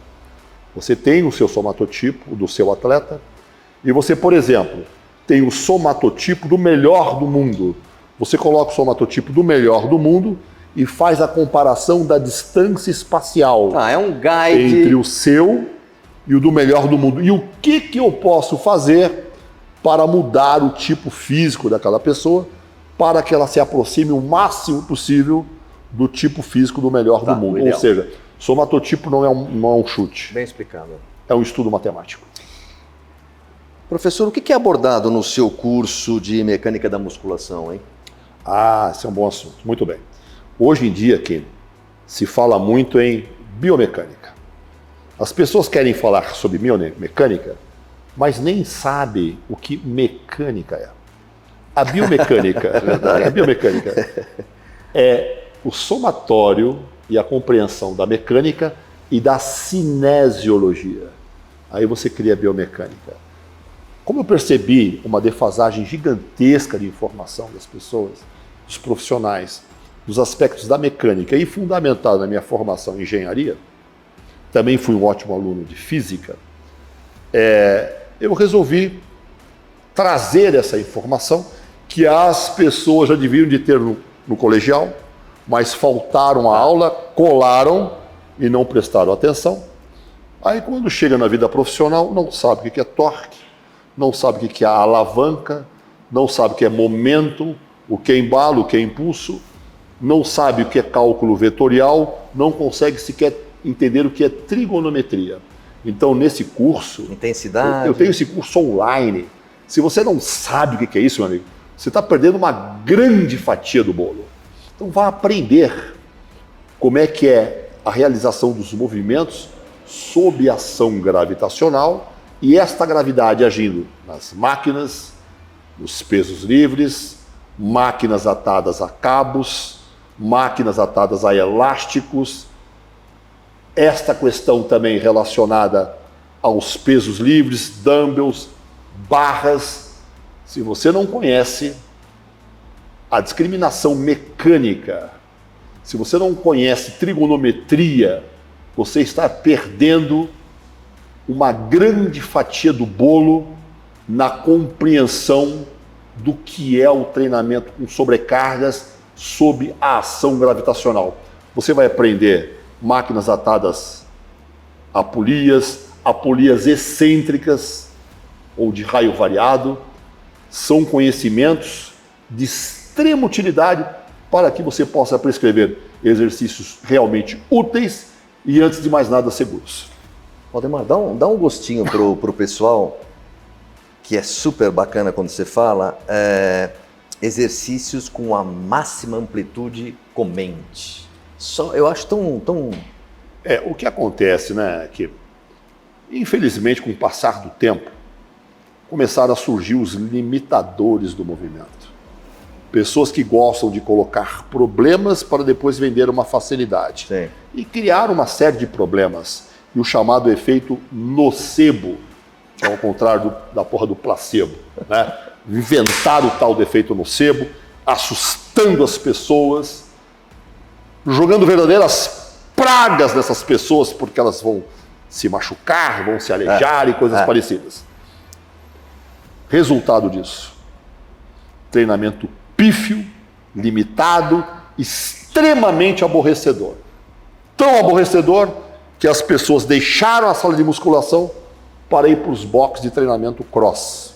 Você tem o seu somatotipo do seu atleta e você, por exemplo, tem o somatotipo do melhor do mundo. Você coloca o somatotipo do melhor do mundo e faz a comparação da distância espacial é um guide entre o seu e o do melhor do mundo. E o que eu posso fazer para mudar o tipo físico daquela pessoa para que ela se aproxime o máximo possível do tipo físico do melhor do mundo. Ou seja, somatotipo não é um chute. Bem explicado. É um estudo matemático. Professor, o que é abordado no seu curso de mecânica da musculação, hein? Esse é um bom assunto. Muito bem. Hoje em dia, Ken, se fala muito em biomecânica. As pessoas querem falar sobre biomecânica, mas nem sabem o que mecânica é. A biomecânica, a biomecânica é o somatório e a compreensão da mecânica e da cinesiologia. Aí você cria a biomecânica. Como eu percebi uma defasagem gigantesca de informação das pessoas, dos profissionais, dos aspectos da mecânica e fundamentado na minha formação em engenharia, também fui um ótimo aluno de física, eu resolvi trazer essa informação que as pessoas já deviam de ter no colegial, mas faltaram a aula, colaram e não prestaram atenção. Aí quando chega na vida profissional, não sabe o que é torque, não sabe o que é alavanca, não sabe o que é momento, o que é embalo, o que é impulso, não sabe o que é cálculo vetorial, não consegue sequer entender o que é trigonometria. Então, nesse curso... Intensidade. Eu tenho esse curso online. Se você não sabe o que é isso, meu amigo, você está perdendo uma grande fatia do bolo. Então vá aprender como é que é a realização dos movimentos sob ação gravitacional e esta gravidade agindo nas máquinas, nos pesos livres, máquinas atadas a cabos, máquinas atadas a elásticos, esta questão também relacionada aos pesos livres, dumbbells, barras. Se você não conhece a discriminação mecânica, se você não conhece trigonometria, você está perdendo uma grande fatia do bolo na compreensão do que é o treinamento com sobrecargas sob a ação gravitacional. Você vai aprender máquinas atadas a polias excêntricas ou de raio variado. São conhecimentos de extrema utilidade para que você possa prescrever exercícios realmente úteis e, antes de mais nada, seguros. Valdemar, dá um gostinho pro pessoal, que é super bacana quando você fala, exercícios com a máxima amplitude com mente. Eu acho tão... O que acontece, né, que infelizmente com o passar do tempo começaram a surgir os limitadores do movimento. Pessoas que gostam de colocar problemas para depois vender uma facilidade. Sim. E criaram uma série de problemas. E o chamado efeito nocebo, que é ao contrário da porra do placebo, né? Inventaram o tal do efeito nocebo, assustando as pessoas, jogando verdadeiras pragas nessas pessoas, porque elas vão se machucar, vão se aleijar e coisas parecidas. Resultado disso: treinamento pífio, limitado, extremamente aborrecedor. Tão aborrecedor que as pessoas deixaram a sala de musculação para ir para os boxes de treinamento cross.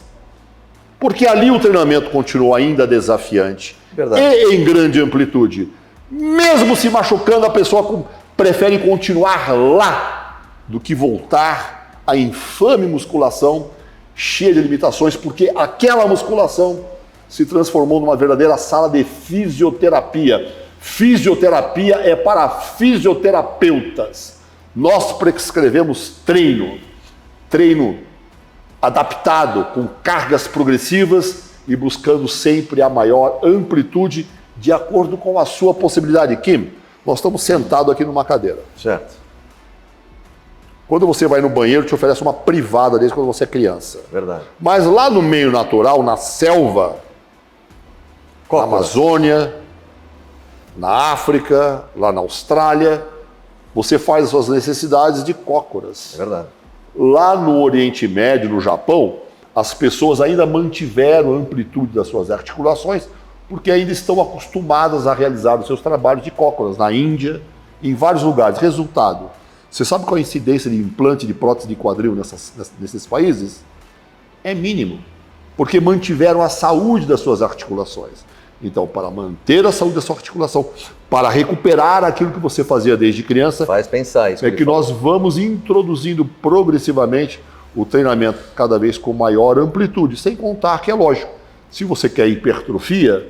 Porque ali o treinamento continuou ainda desafiante. Verdade. E em grande amplitude. Mesmo se machucando, a pessoa prefere continuar lá do que voltar à infame musculação cheia de limitações, porque aquela musculação se transformou numa verdadeira sala de fisioterapia. Fisioterapia é para fisioterapeutas. Nós prescrevemos treino adaptado, com cargas progressivas e buscando sempre a maior amplitude de acordo com a sua possibilidade. Kim, nós estamos sentados aqui numa cadeira. Certo. Quando você vai no banheiro, te oferece uma privada desde quando você é criança. Verdade. Mas lá no meio natural, na selva, na Amazônia, na África, lá na Austrália, você faz as suas necessidades de cócoras. É verdade. Lá no Oriente Médio, no Japão, as pessoas ainda mantiveram a amplitude das suas articulações porque ainda estão acostumadas a realizar os seus trabalhos de cócoras. Na Índia, em vários lugares. Resultado: você sabe qual a incidência de implante de prótese de quadril nesses países? É mínimo, porque mantiveram a saúde das suas articulações. Então, para manter a saúde da sua articulação, para recuperar aquilo que você fazia desde criança, faz pensar isso. é que nós vamos introduzindo progressivamente o treinamento cada vez com maior amplitude, sem contar que é lógico, se você quer hipertrofia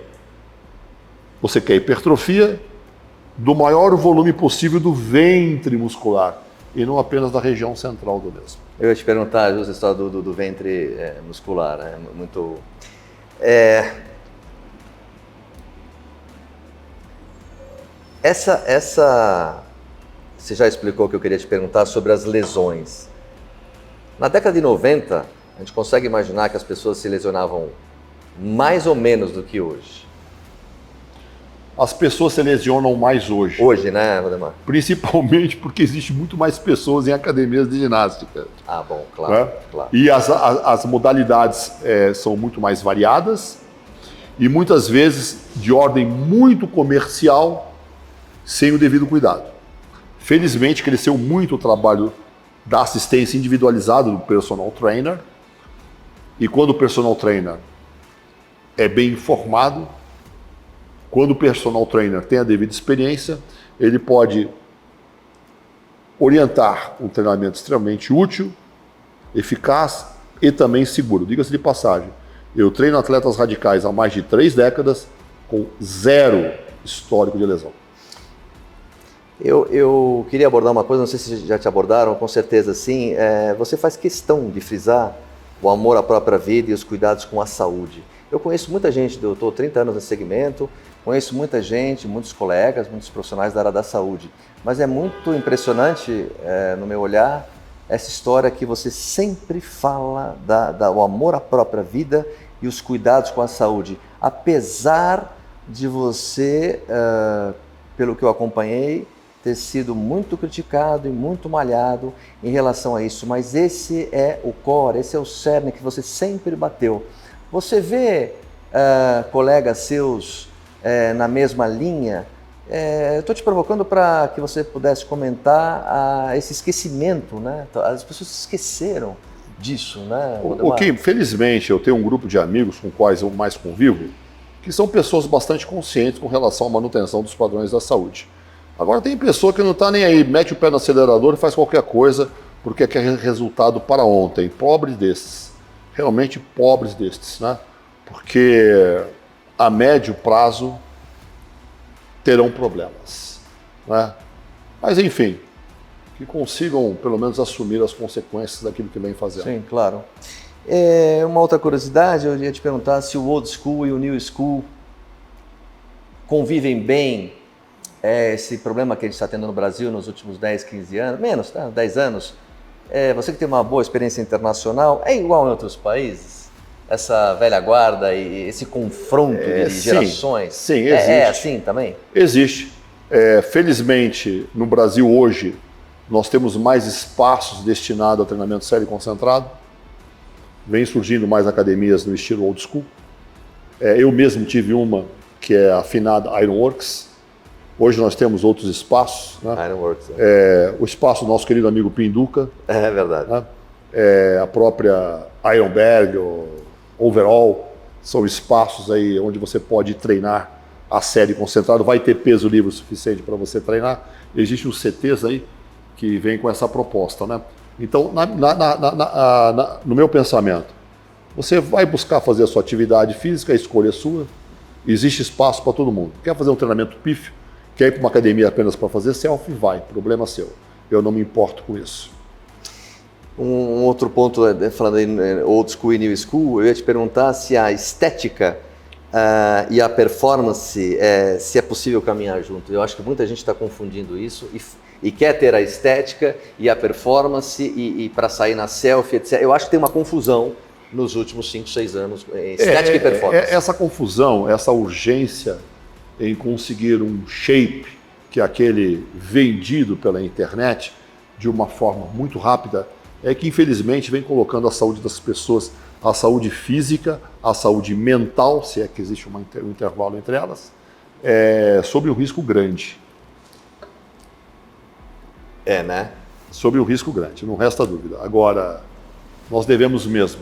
do maior volume possível do ventre muscular e não apenas da região central do mesmo. Eu ia te perguntar a história do ventre muscular, né? Muito... Você já explicou o que eu queria te perguntar sobre as lesões. Na década de 90, a gente consegue imaginar que as pessoas se lesionavam mais ou menos do que hoje. As pessoas se lesionam mais hoje. Hoje, né, Valdemar? Principalmente porque existe muito mais pessoas em academias de ginástica. Ah, bom, claro. Né? Claro. E as modalidades são muito mais variadas e muitas vezes de ordem muito comercial, sem o devido cuidado. Felizmente cresceu muito o trabalho da assistência individualizada do personal trainer, e quando o personal trainer é bem informado, quando o personal trainer tem a devida experiência, ele pode orientar um treinamento extremamente útil, eficaz e também seguro. Diga-se de passagem, eu treino atletas radicais há mais de 3 décadas com 0 histórico de lesão. Eu queria abordar uma coisa, não sei se já te abordaram, com certeza sim. Você faz questão de frisar o amor à própria vida e os cuidados com a saúde. Eu conheço muita gente, eu estou 30 anos nesse segmento, conheço muita gente, muitos colegas, muitos profissionais da área da saúde, mas é muito impressionante, no meu olhar, essa história que você sempre fala do amor à própria vida e os cuidados com a saúde, apesar de você, pelo que eu acompanhei, ter sido muito criticado e muito malhado em relação a isso, mas esse é o core, esse é o cerne que você sempre bateu. Você vê colegas seus na mesma linha? Estou te provocando para que você pudesse comentar esse esquecimento, né? As pessoas se esqueceram disso, né? O que, felizmente, eu tenho um grupo de amigos com quais eu mais convivo, que são pessoas bastante conscientes com relação à manutenção dos padrões da saúde. Agora tem pessoa que não está nem aí, mete o pé no acelerador e faz qualquer coisa porque quer resultado para ontem. Pobres destes, realmente pobres destes, né? Porque a médio prazo terão problemas, né? Mas enfim, que consigam pelo menos assumir as consequências daquilo que vem fazendo. Sim, claro. Uma outra curiosidade, eu ia te perguntar se o old school e o new school convivem bem. Esse problema que a gente está tendo no Brasil nos últimos 10, 15 anos, menos, tá? 10 anos, você que tem uma boa experiência internacional, é igual em outros países? Essa velha guarda e esse confronto de gerações? Sim, existe. É assim também? Existe. Felizmente, no Brasil hoje, nós temos mais espaços destinados ao treinamento sério e concentrado. Vem surgindo mais academias no estilo old school. Eu mesmo tive uma que é a afinada Ironworks. Hoje nós temos outros espaços, né? Ironworks. O espaço do nosso querido amigo Pinduca. É verdade. Né? A própria Ironberg, Overall, são espaços aí onde você pode treinar a série concentrado, vai ter peso livre o suficiente para você treinar. Existem os CTs aí que vêm com essa proposta, né? Então, no meu pensamento, você vai buscar fazer a sua atividade física, a escolha é sua, existe espaço para todo mundo. Quer fazer um treinamento pífio? Quer ir para uma academia apenas para fazer selfie? Vai, problema seu. Eu não me importo com isso. Um outro ponto, falando em old school e new school, eu ia te perguntar se a estética e a performance, se é possível caminhar junto. Eu acho que muita gente está confundindo isso e quer ter a estética e a performance e para sair na selfie, etc. Eu acho que tem uma confusão nos últimos 5, 6 anos, estética e performance. Essa confusão, essa urgência em conseguir um shape, que é aquele vendido pela internet, de uma forma muito rápida, é que infelizmente vem colocando a saúde das pessoas, a saúde física, a saúde mental, se é que existe um intervalo entre elas, sob um risco grande. Né? Sob um risco grande, não resta dúvida. Agora, nós devemos mesmo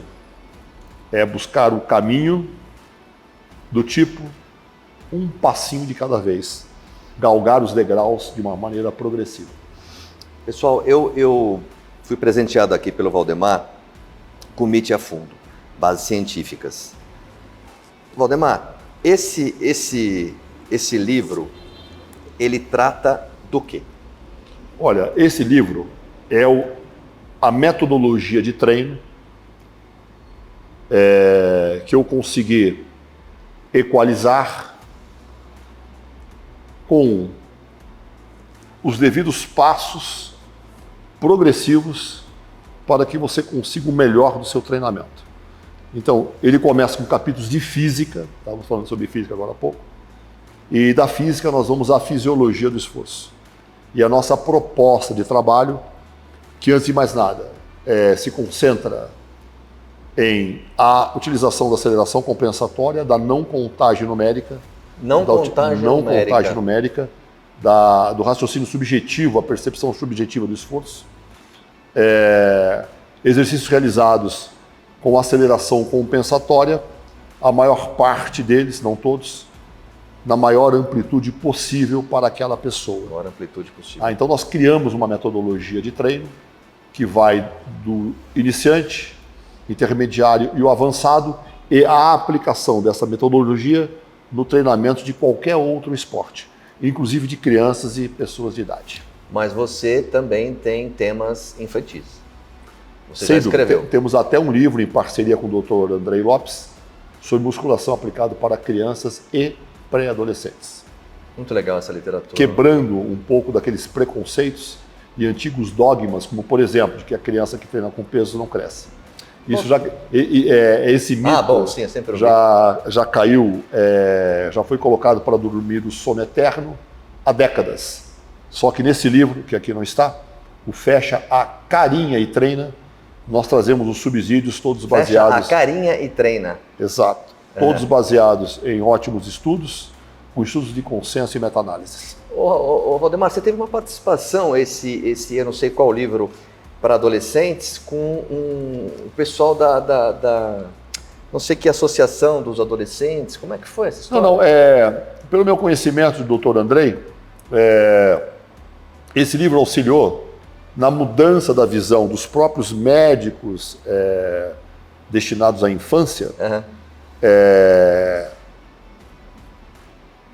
buscar o caminho do tipo um passinho de cada vez, galgar os degraus de uma maneira progressiva. Pessoal, eu fui presenteado aqui pelo Valdemar com MIT a fundo, bases científicas. Valdemar, esse livro, ele trata do quê? Olha, esse livro é a metodologia de treino que eu consegui equalizar com os devidos passos progressivos para que você consiga o melhor do seu treinamento. Então, ele começa com capítulos de física, estávamos falando sobre física agora há pouco, e da física nós vamos à fisiologia do esforço. E a nossa proposta de trabalho, que antes de mais nada, se concentra em a utilização da aceleração compensatória, da não contagem numérica, contagem numérica, do raciocínio subjetivo, a percepção subjetiva do esforço, exercícios realizados com aceleração compensatória, a maior parte deles, não todos, na maior amplitude possível para aquela pessoa. Maior amplitude possível. Então nós criamos uma metodologia de treino que vai do iniciante intermediário e o avançado, e a aplicação dessa metodologia no treinamento de qualquer outro esporte, inclusive de crianças e pessoas de idade. Mas você também tem temas infantis. Você Sem já escreveu. dúvida. Temos até um livro em parceria com o Dr. Andrei Lopes sobre musculação aplicado para crianças e pré-adolescentes. Muito legal essa literatura. Quebrando um pouco daqueles preconceitos e antigos dogmas, como por exemplo, de que a criança que treina com peso não cresce. Isso já, esse mito sim, eu sempre ouvi. já caiu, já foi colocado para dormir o sono eterno há décadas. Só que nesse livro, que aqui não está, o Fecha a Carinha e Treina, nós trazemos os subsídios todos baseados... Fecha a carinha e treina. Exato. Todos baseados em ótimos estudos, com estudos de consenso e meta-análises. Ô, Valdemar, você teve uma participação esse eu não sei qual livro, para adolescentes, com o pessoal da não sei que associação dos adolescentes. Como é que foi essa história? Pelo meu conhecimento do Dr. Andrei, esse livro auxiliou na mudança da visão dos próprios médicos destinados à infância,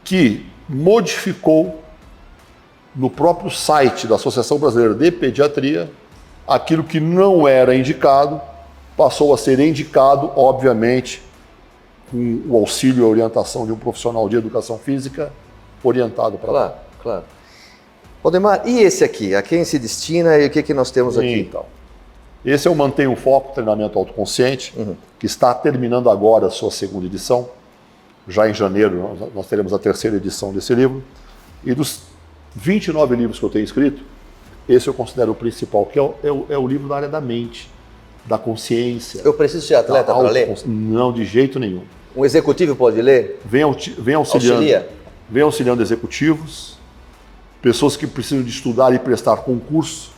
que modificou no próprio site da Associação Brasileira de Pediatria aquilo que não era indicado, passou a ser indicado, obviamente, com o auxílio e a orientação de um profissional de educação física orientado para lá. Claro. Valdemar, e esse aqui? A quem se destina e o que nós temos aqui? Então, esse é o Mantenha o Foco, Treinamento Autoconsciente, que está terminando agora a sua segunda edição. Já em janeiro nós teremos a terceira edição desse livro. E dos 29 livros que eu tenho escrito, esse eu considero o principal, que é o livro da área da mente, da consciência. Eu preciso ser atleta para ler? Não, de jeito nenhum. Um executivo pode ler? Vem auxiliando executivos, pessoas que precisam de estudar e prestar concurso,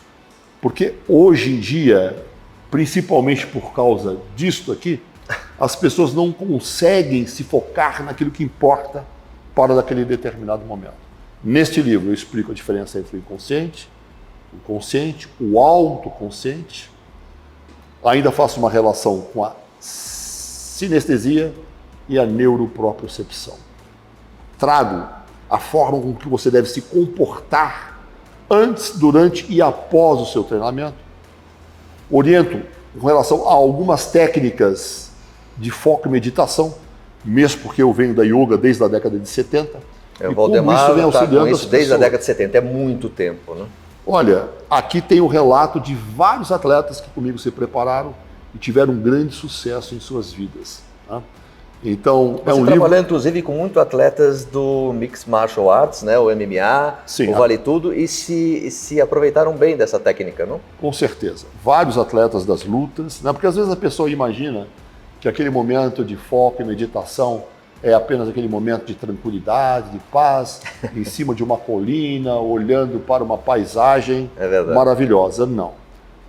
porque hoje em dia, principalmente por causa disto aqui, as pessoas não conseguem se focar naquilo que importa para daquele determinado momento. Neste livro eu explico a diferença entre o inconsciente, o consciente, o autoconsciente. Ainda faço uma relação com a sinestesia e a neuropropriocepção. Trago a forma com que você deve se comportar antes, durante e após o seu treinamento. Oriento com relação a algumas técnicas de foco e meditação, mesmo porque eu venho da yoga desde a década de 70. O Valdemar está com isso desde a década de 70, é muito tempo, né? Olha, aqui tem o relato de vários atletas que comigo se prepararam e tiveram um grande sucesso em suas vidas. Tá? Então, Você trabalhou, inclusive, com muitos atletas do Mixed Martial Arts, né? O MMA, sim, o Vale Tudo, e se aproveitaram bem dessa técnica, não? Com certeza. Vários atletas das lutas, né? Porque às vezes a pessoa imagina que aquele momento de foco e meditação é apenas aquele momento de tranquilidade, de paz, em cima de uma colina, olhando para uma paisagem maravilhosa. Não.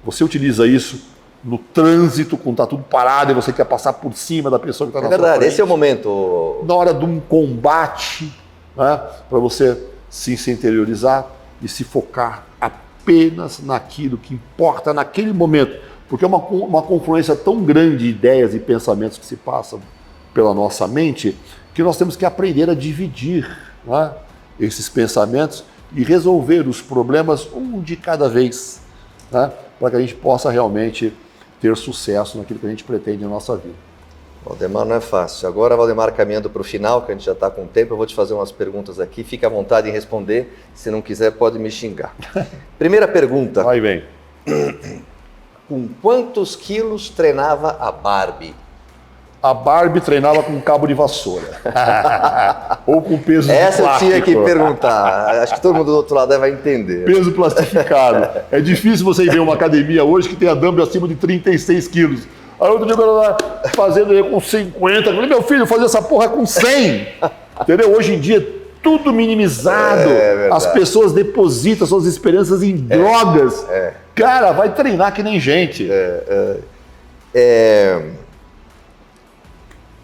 Você utiliza isso no trânsito, quando está tudo parado e você quer passar por cima da pessoa que está na sua frente. É verdade, esse é o momento. Na hora de um combate, né, para você se interiorizar e se focar apenas naquilo que importa naquele momento. Porque é uma confluência tão grande de ideias e pensamentos que se passam pela nossa mente, que nós temos que aprender a dividir, né, esses pensamentos e resolver os problemas um de cada vez, né, para que a gente possa realmente ter sucesso naquilo que a gente pretende na nossa vida. Valdemar, não é fácil. Agora, Valdemar, caminhando para o final, que a gente já está com tempo, eu vou te fazer umas perguntas aqui. Fique à vontade em responder. Se não quiser, pode me xingar. Primeira pergunta. Vai bem. Com quantos quilos treinava a Barbie? A Barbie treinava com cabo de vassoura. Ou com peso Essa plástico. eu tinha que perguntar. Acho que todo mundo do outro lado vai entender. Peso plastificado. É difícil você ir ver uma academia hoje que tenha dumbbell acima de 36 quilos. Aí outro dia eu lá fazendo aí com 50. Eu falei, meu filho, fazer essa porra com 100. Entendeu? Hoje em dia, tudo minimizado. As pessoas depositam suas esperanças em drogas. Cara, vai treinar que nem gente.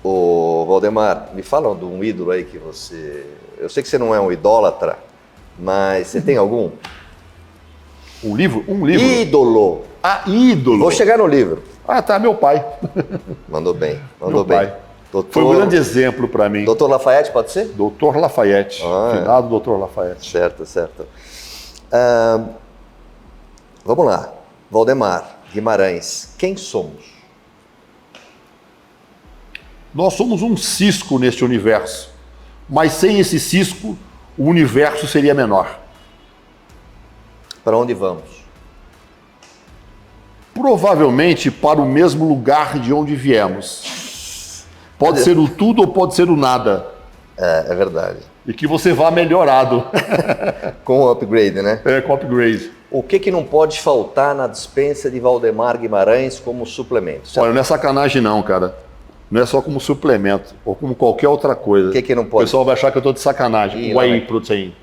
Ô, Valdemar, me fala de um ídolo aí que você... Eu sei que você não é um idólatra, mas você tem algum? Um livro? Ídolo. Ah, ídolo. Vou chegar no livro. Ah, tá, meu pai. Mandou bem, Meu mandou bem. pai. Foi um grande exemplo para mim. Doutor Lafayette, pode ser? Doutor Lafayette, finado Doutor Lafayette. Certo, certo. Vamos lá, Valdemar Guimarães, quem somos? Nós somos um cisco neste universo, mas sem esse cisco, o universo seria menor. Para onde vamos? Provavelmente para o mesmo lugar de onde viemos. Pode ser o tudo ou pode ser o nada. É verdade. E que você vá melhorado. Com o upgrade, né? Com upgrade. O que não pode faltar na dispensa de Valdemar Guimarães como suplemento? Certo? Olha, não é sacanagem não, cara. Não é só como suplemento, ou como qualquer outra coisa. O que não pode? O pessoal vai achar que eu estou de sacanagem. Whey protein.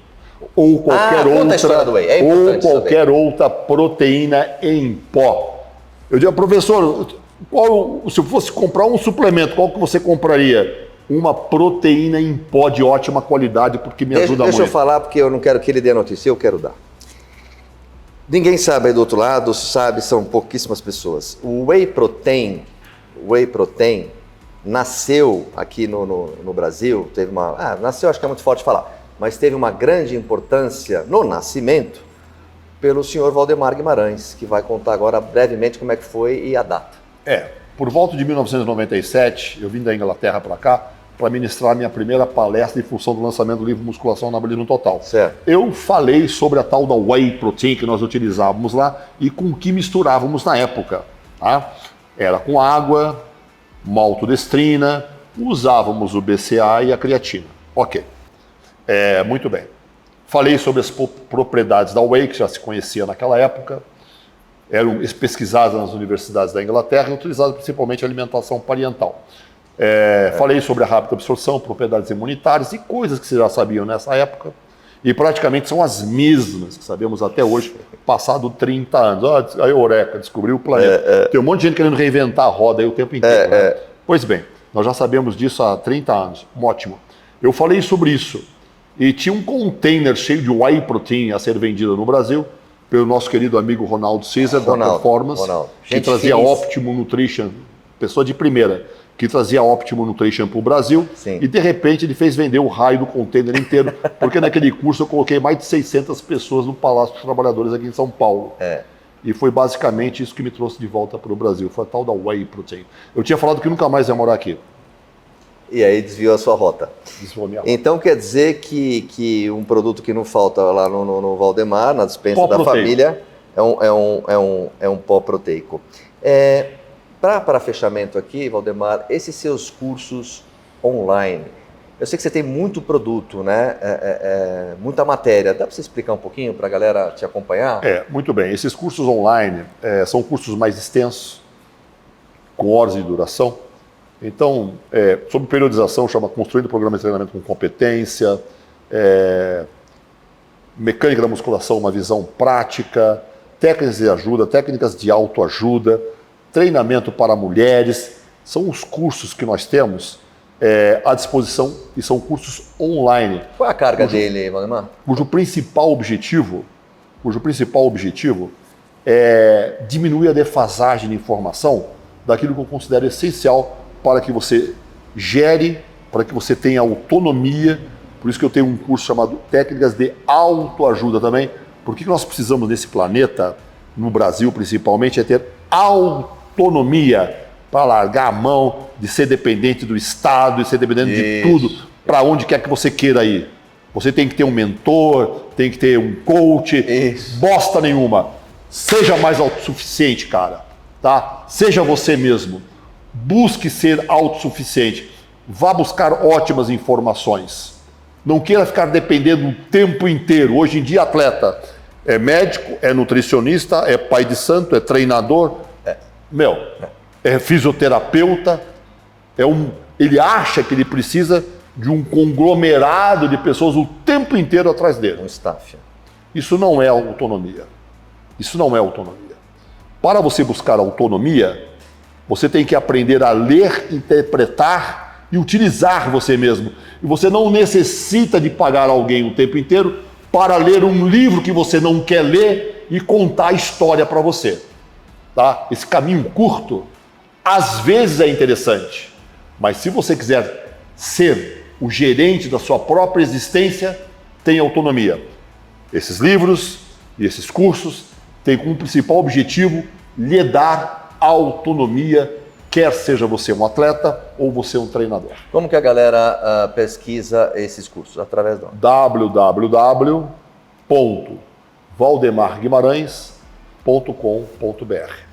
Ou qualquer conta a história do whey. É ou qualquer outra proteína em pó. Eu digo, professor, se eu fosse comprar um suplemento, qual que você compraria? Uma proteína em pó de ótima qualidade, porque me ajuda muito. Deixa eu falar, porque eu não quero que ele dê a notícia, eu quero dar. Ninguém sabe aí do outro lado, sabe, são pouquíssimas pessoas. O whey protein nasceu aqui no Brasil, teve uma... nasceu, acho que é muito forte falar, mas teve uma grande importância no nascimento pelo senhor Valdemar Guimarães, que vai contar agora brevemente como é que foi e a data. Por volta de 1997, eu vim da Inglaterra para cá para ministrar minha primeira palestra em função do lançamento do livro Musculação no Anabolismo Total. Certo. Eu falei sobre a tal da whey protein que nós utilizávamos lá e com o que misturávamos na época. Tá? Era com água, maltodestrina, usávamos o BCA e a creatina. Ok. Muito bem. Falei sobre as propriedades da whey, que já se conhecia naquela época, eram pesquisadas nas universidades da Inglaterra e utilizadas principalmente em alimentação parental. Falei sobre a rápida absorção, propriedades imunitárias e coisas que vocês já sabiam nessa época, e praticamente são as mesmas que sabemos até hoje, passado 30 anos. A Eureka descobriu o planeta. Tem um monte de gente querendo reinventar a roda aí o tempo inteiro. Né? Pois bem, nós já sabemos disso há 30 anos. Ótimo. Eu falei sobre isso. E tinha um container cheio de whey protein a ser vendido no Brasil pelo nosso querido amigo Ronaldo César, da Performance, que trazia Optimum Nutrition, pessoa de primeira, que trazia Optimum Nutrition para o Brasil. Sim. E de repente ele fez vender o raio do container inteiro, porque naquele curso eu coloquei mais de 600 pessoas no Palácio dos Trabalhadores aqui em São Paulo. E foi basicamente isso que me trouxe de volta para o Brasil, foi a tal da whey protein. Eu tinha falado que nunca mais ia morar aqui. E aí desviou a sua rota. Desviou a minha rota. Então quer dizer que um produto que não falta lá no Valdemar, na dispensa pó da proteico. Família, é um pó proteico. Para fechamento aqui, Valdemar, esses seus cursos online, eu sei que você tem muito produto, né? Muita matéria. Dá para você explicar um pouquinho para a galera te acompanhar? Muito bem. Esses cursos online são cursos mais extensos, com horas de duração. Então, sobre periodização, chama Construindo Programa de Treinamento com Competência, Mecânica da Musculação, uma visão prática, técnicas de ajuda, técnicas de autoajuda, treinamento para mulheres. São os cursos que nós temos à disposição e são cursos online. Qual é a carga dele, Valdemar? Cujo principal objetivo é diminuir a defasagem de informação daquilo que eu considero essencial para que você gere, para que você tenha autonomia. Por isso que eu tenho um curso chamado Técnicas de Autoajuda também. Porque nós precisamos nesse planeta, no Brasil principalmente, é ter autonomia para largar a mão de ser dependente do Estado, de ser dependente de tudo, para onde quer que você queira ir. Você tem que ter um mentor, tem que ter um coach, bosta nenhuma. Seja mais autossuficiente, cara. Tá? Seja você mesmo. Busque ser autossuficiente. Vá buscar ótimas informações. Não queira ficar dependendo o tempo inteiro. Hoje em dia, atleta é médico, é nutricionista, é pai de santo, é treinador, é fisioterapeuta. Ele acha que ele precisa de um conglomerado de pessoas o tempo inteiro atrás dele. Um staff. Isso não é autonomia. Isso não é autonomia. Para você buscar autonomia, você tem que aprender a ler, interpretar e utilizar você mesmo. E você não necessita de pagar alguém o tempo inteiro para ler um livro que você não quer ler e contar a história para você. tá? Esse caminho curto, às vezes é interessante, mas se você quiser ser o gerente da sua própria existência, tem autonomia. Esses livros e esses cursos têm como principal objetivo lhe dar autonomia, quer seja você um atleta ou você um treinador. Como que a galera pesquisa esses cursos? Através de onde? www.valdemarguimarães.com.br.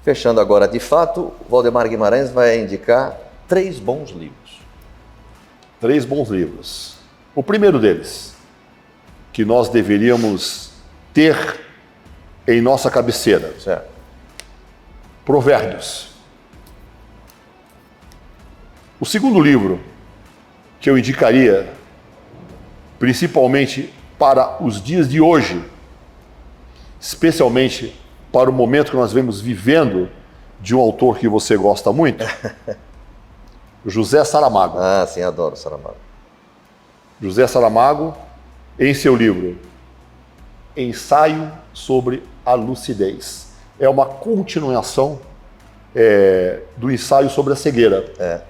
Fechando agora, de fato, o Valdemar Guimarães vai indicar 3 bons livros. 3 bons livros. O primeiro deles, que nós deveríamos ter em nossa cabeceira. Certo. Provérbios. O segundo livro que eu indicaria, principalmente para os dias de hoje, especialmente para o momento que nós vemos vivendo, de um autor que você gosta muito, José Saramago. Ah, sim, adoro Saramago. José Saramago, em seu livro Ensaio sobre a Lucidez. É uma continuação do ensaio sobre a cegueira.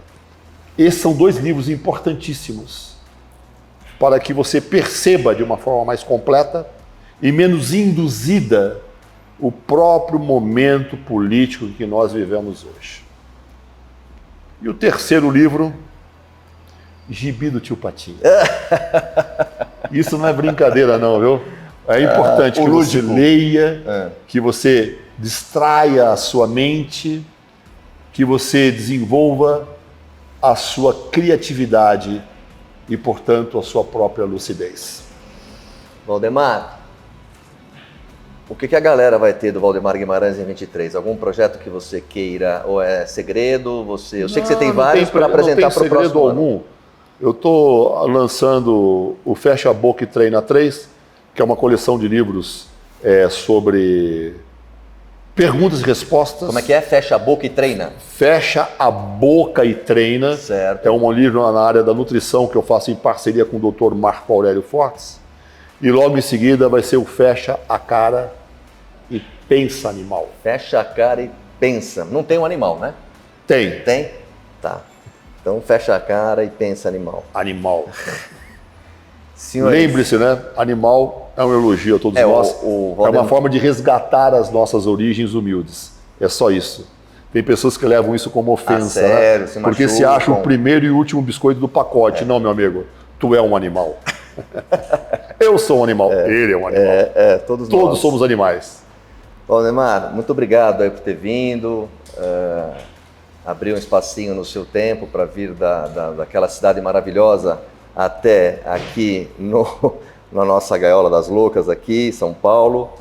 Esses são 2 livros importantíssimos para que você perceba de uma forma mais completa e menos induzida o próprio momento político que nós vivemos hoje. E o terceiro livro, Gibi do Tio Patinho. Isso não é brincadeira não, viu? É importante que você leia, que você distraia a sua mente, que você desenvolva a sua criatividade e, portanto, a sua própria lucidez. Valdemar, o que a galera vai ter do Valdemar Guimarães em 23? Algum projeto que você queira, ou é segredo? Eu sei que você tem vários para apresentar para o próximo ano. Algum. Eu estou lançando o Fecha a Boca e Treina 3, que é uma coleção de livros sobre perguntas e respostas. Como é que é? Fecha a boca e treina? Fecha a Boca e Treina. Certo. É um livro na área da nutrição que eu faço em parceria com o Dr. Marco Aurélio Fortes. E logo em seguida vai ser o Fecha a Cara e Pensa Animal. Fecha a cara e pensa. Não tem um animal, né? Tem. Tem? Tá. Então fecha a cara e pensa animal. Animal. Senhores, lembre-se, né? Animal é um elogio a todos nós. É uma forma de resgatar as nossas origens humildes. É só isso. Tem pessoas que levam isso como ofensa, sério, né? se Porque machucam. se acha o primeiro e último biscoito do pacote. Não, meu amigo, tu é um animal. Eu sou um animal, ele é um animal. Todos nós somos animais. Valdemar, muito obrigado aí por ter vindo, abrir um espacinho no seu tempo para vir daquela cidade maravilhosa até aqui na nossa Gaiola das Loucas aqui, São Paulo.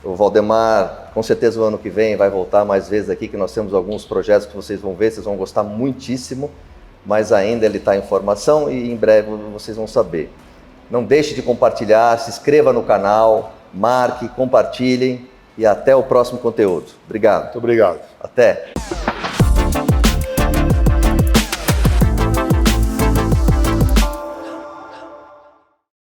O Valdemar, com certeza o ano que vem vai voltar mais vezes aqui, que nós temos alguns projetos que vocês vão ver, vocês vão gostar muitíssimo, mas ainda ele está em formação e em breve vocês vão saber. Não deixe de compartilhar, se inscreva no canal, marque, compartilhem e até o próximo conteúdo. Obrigado. Muito obrigado. Até.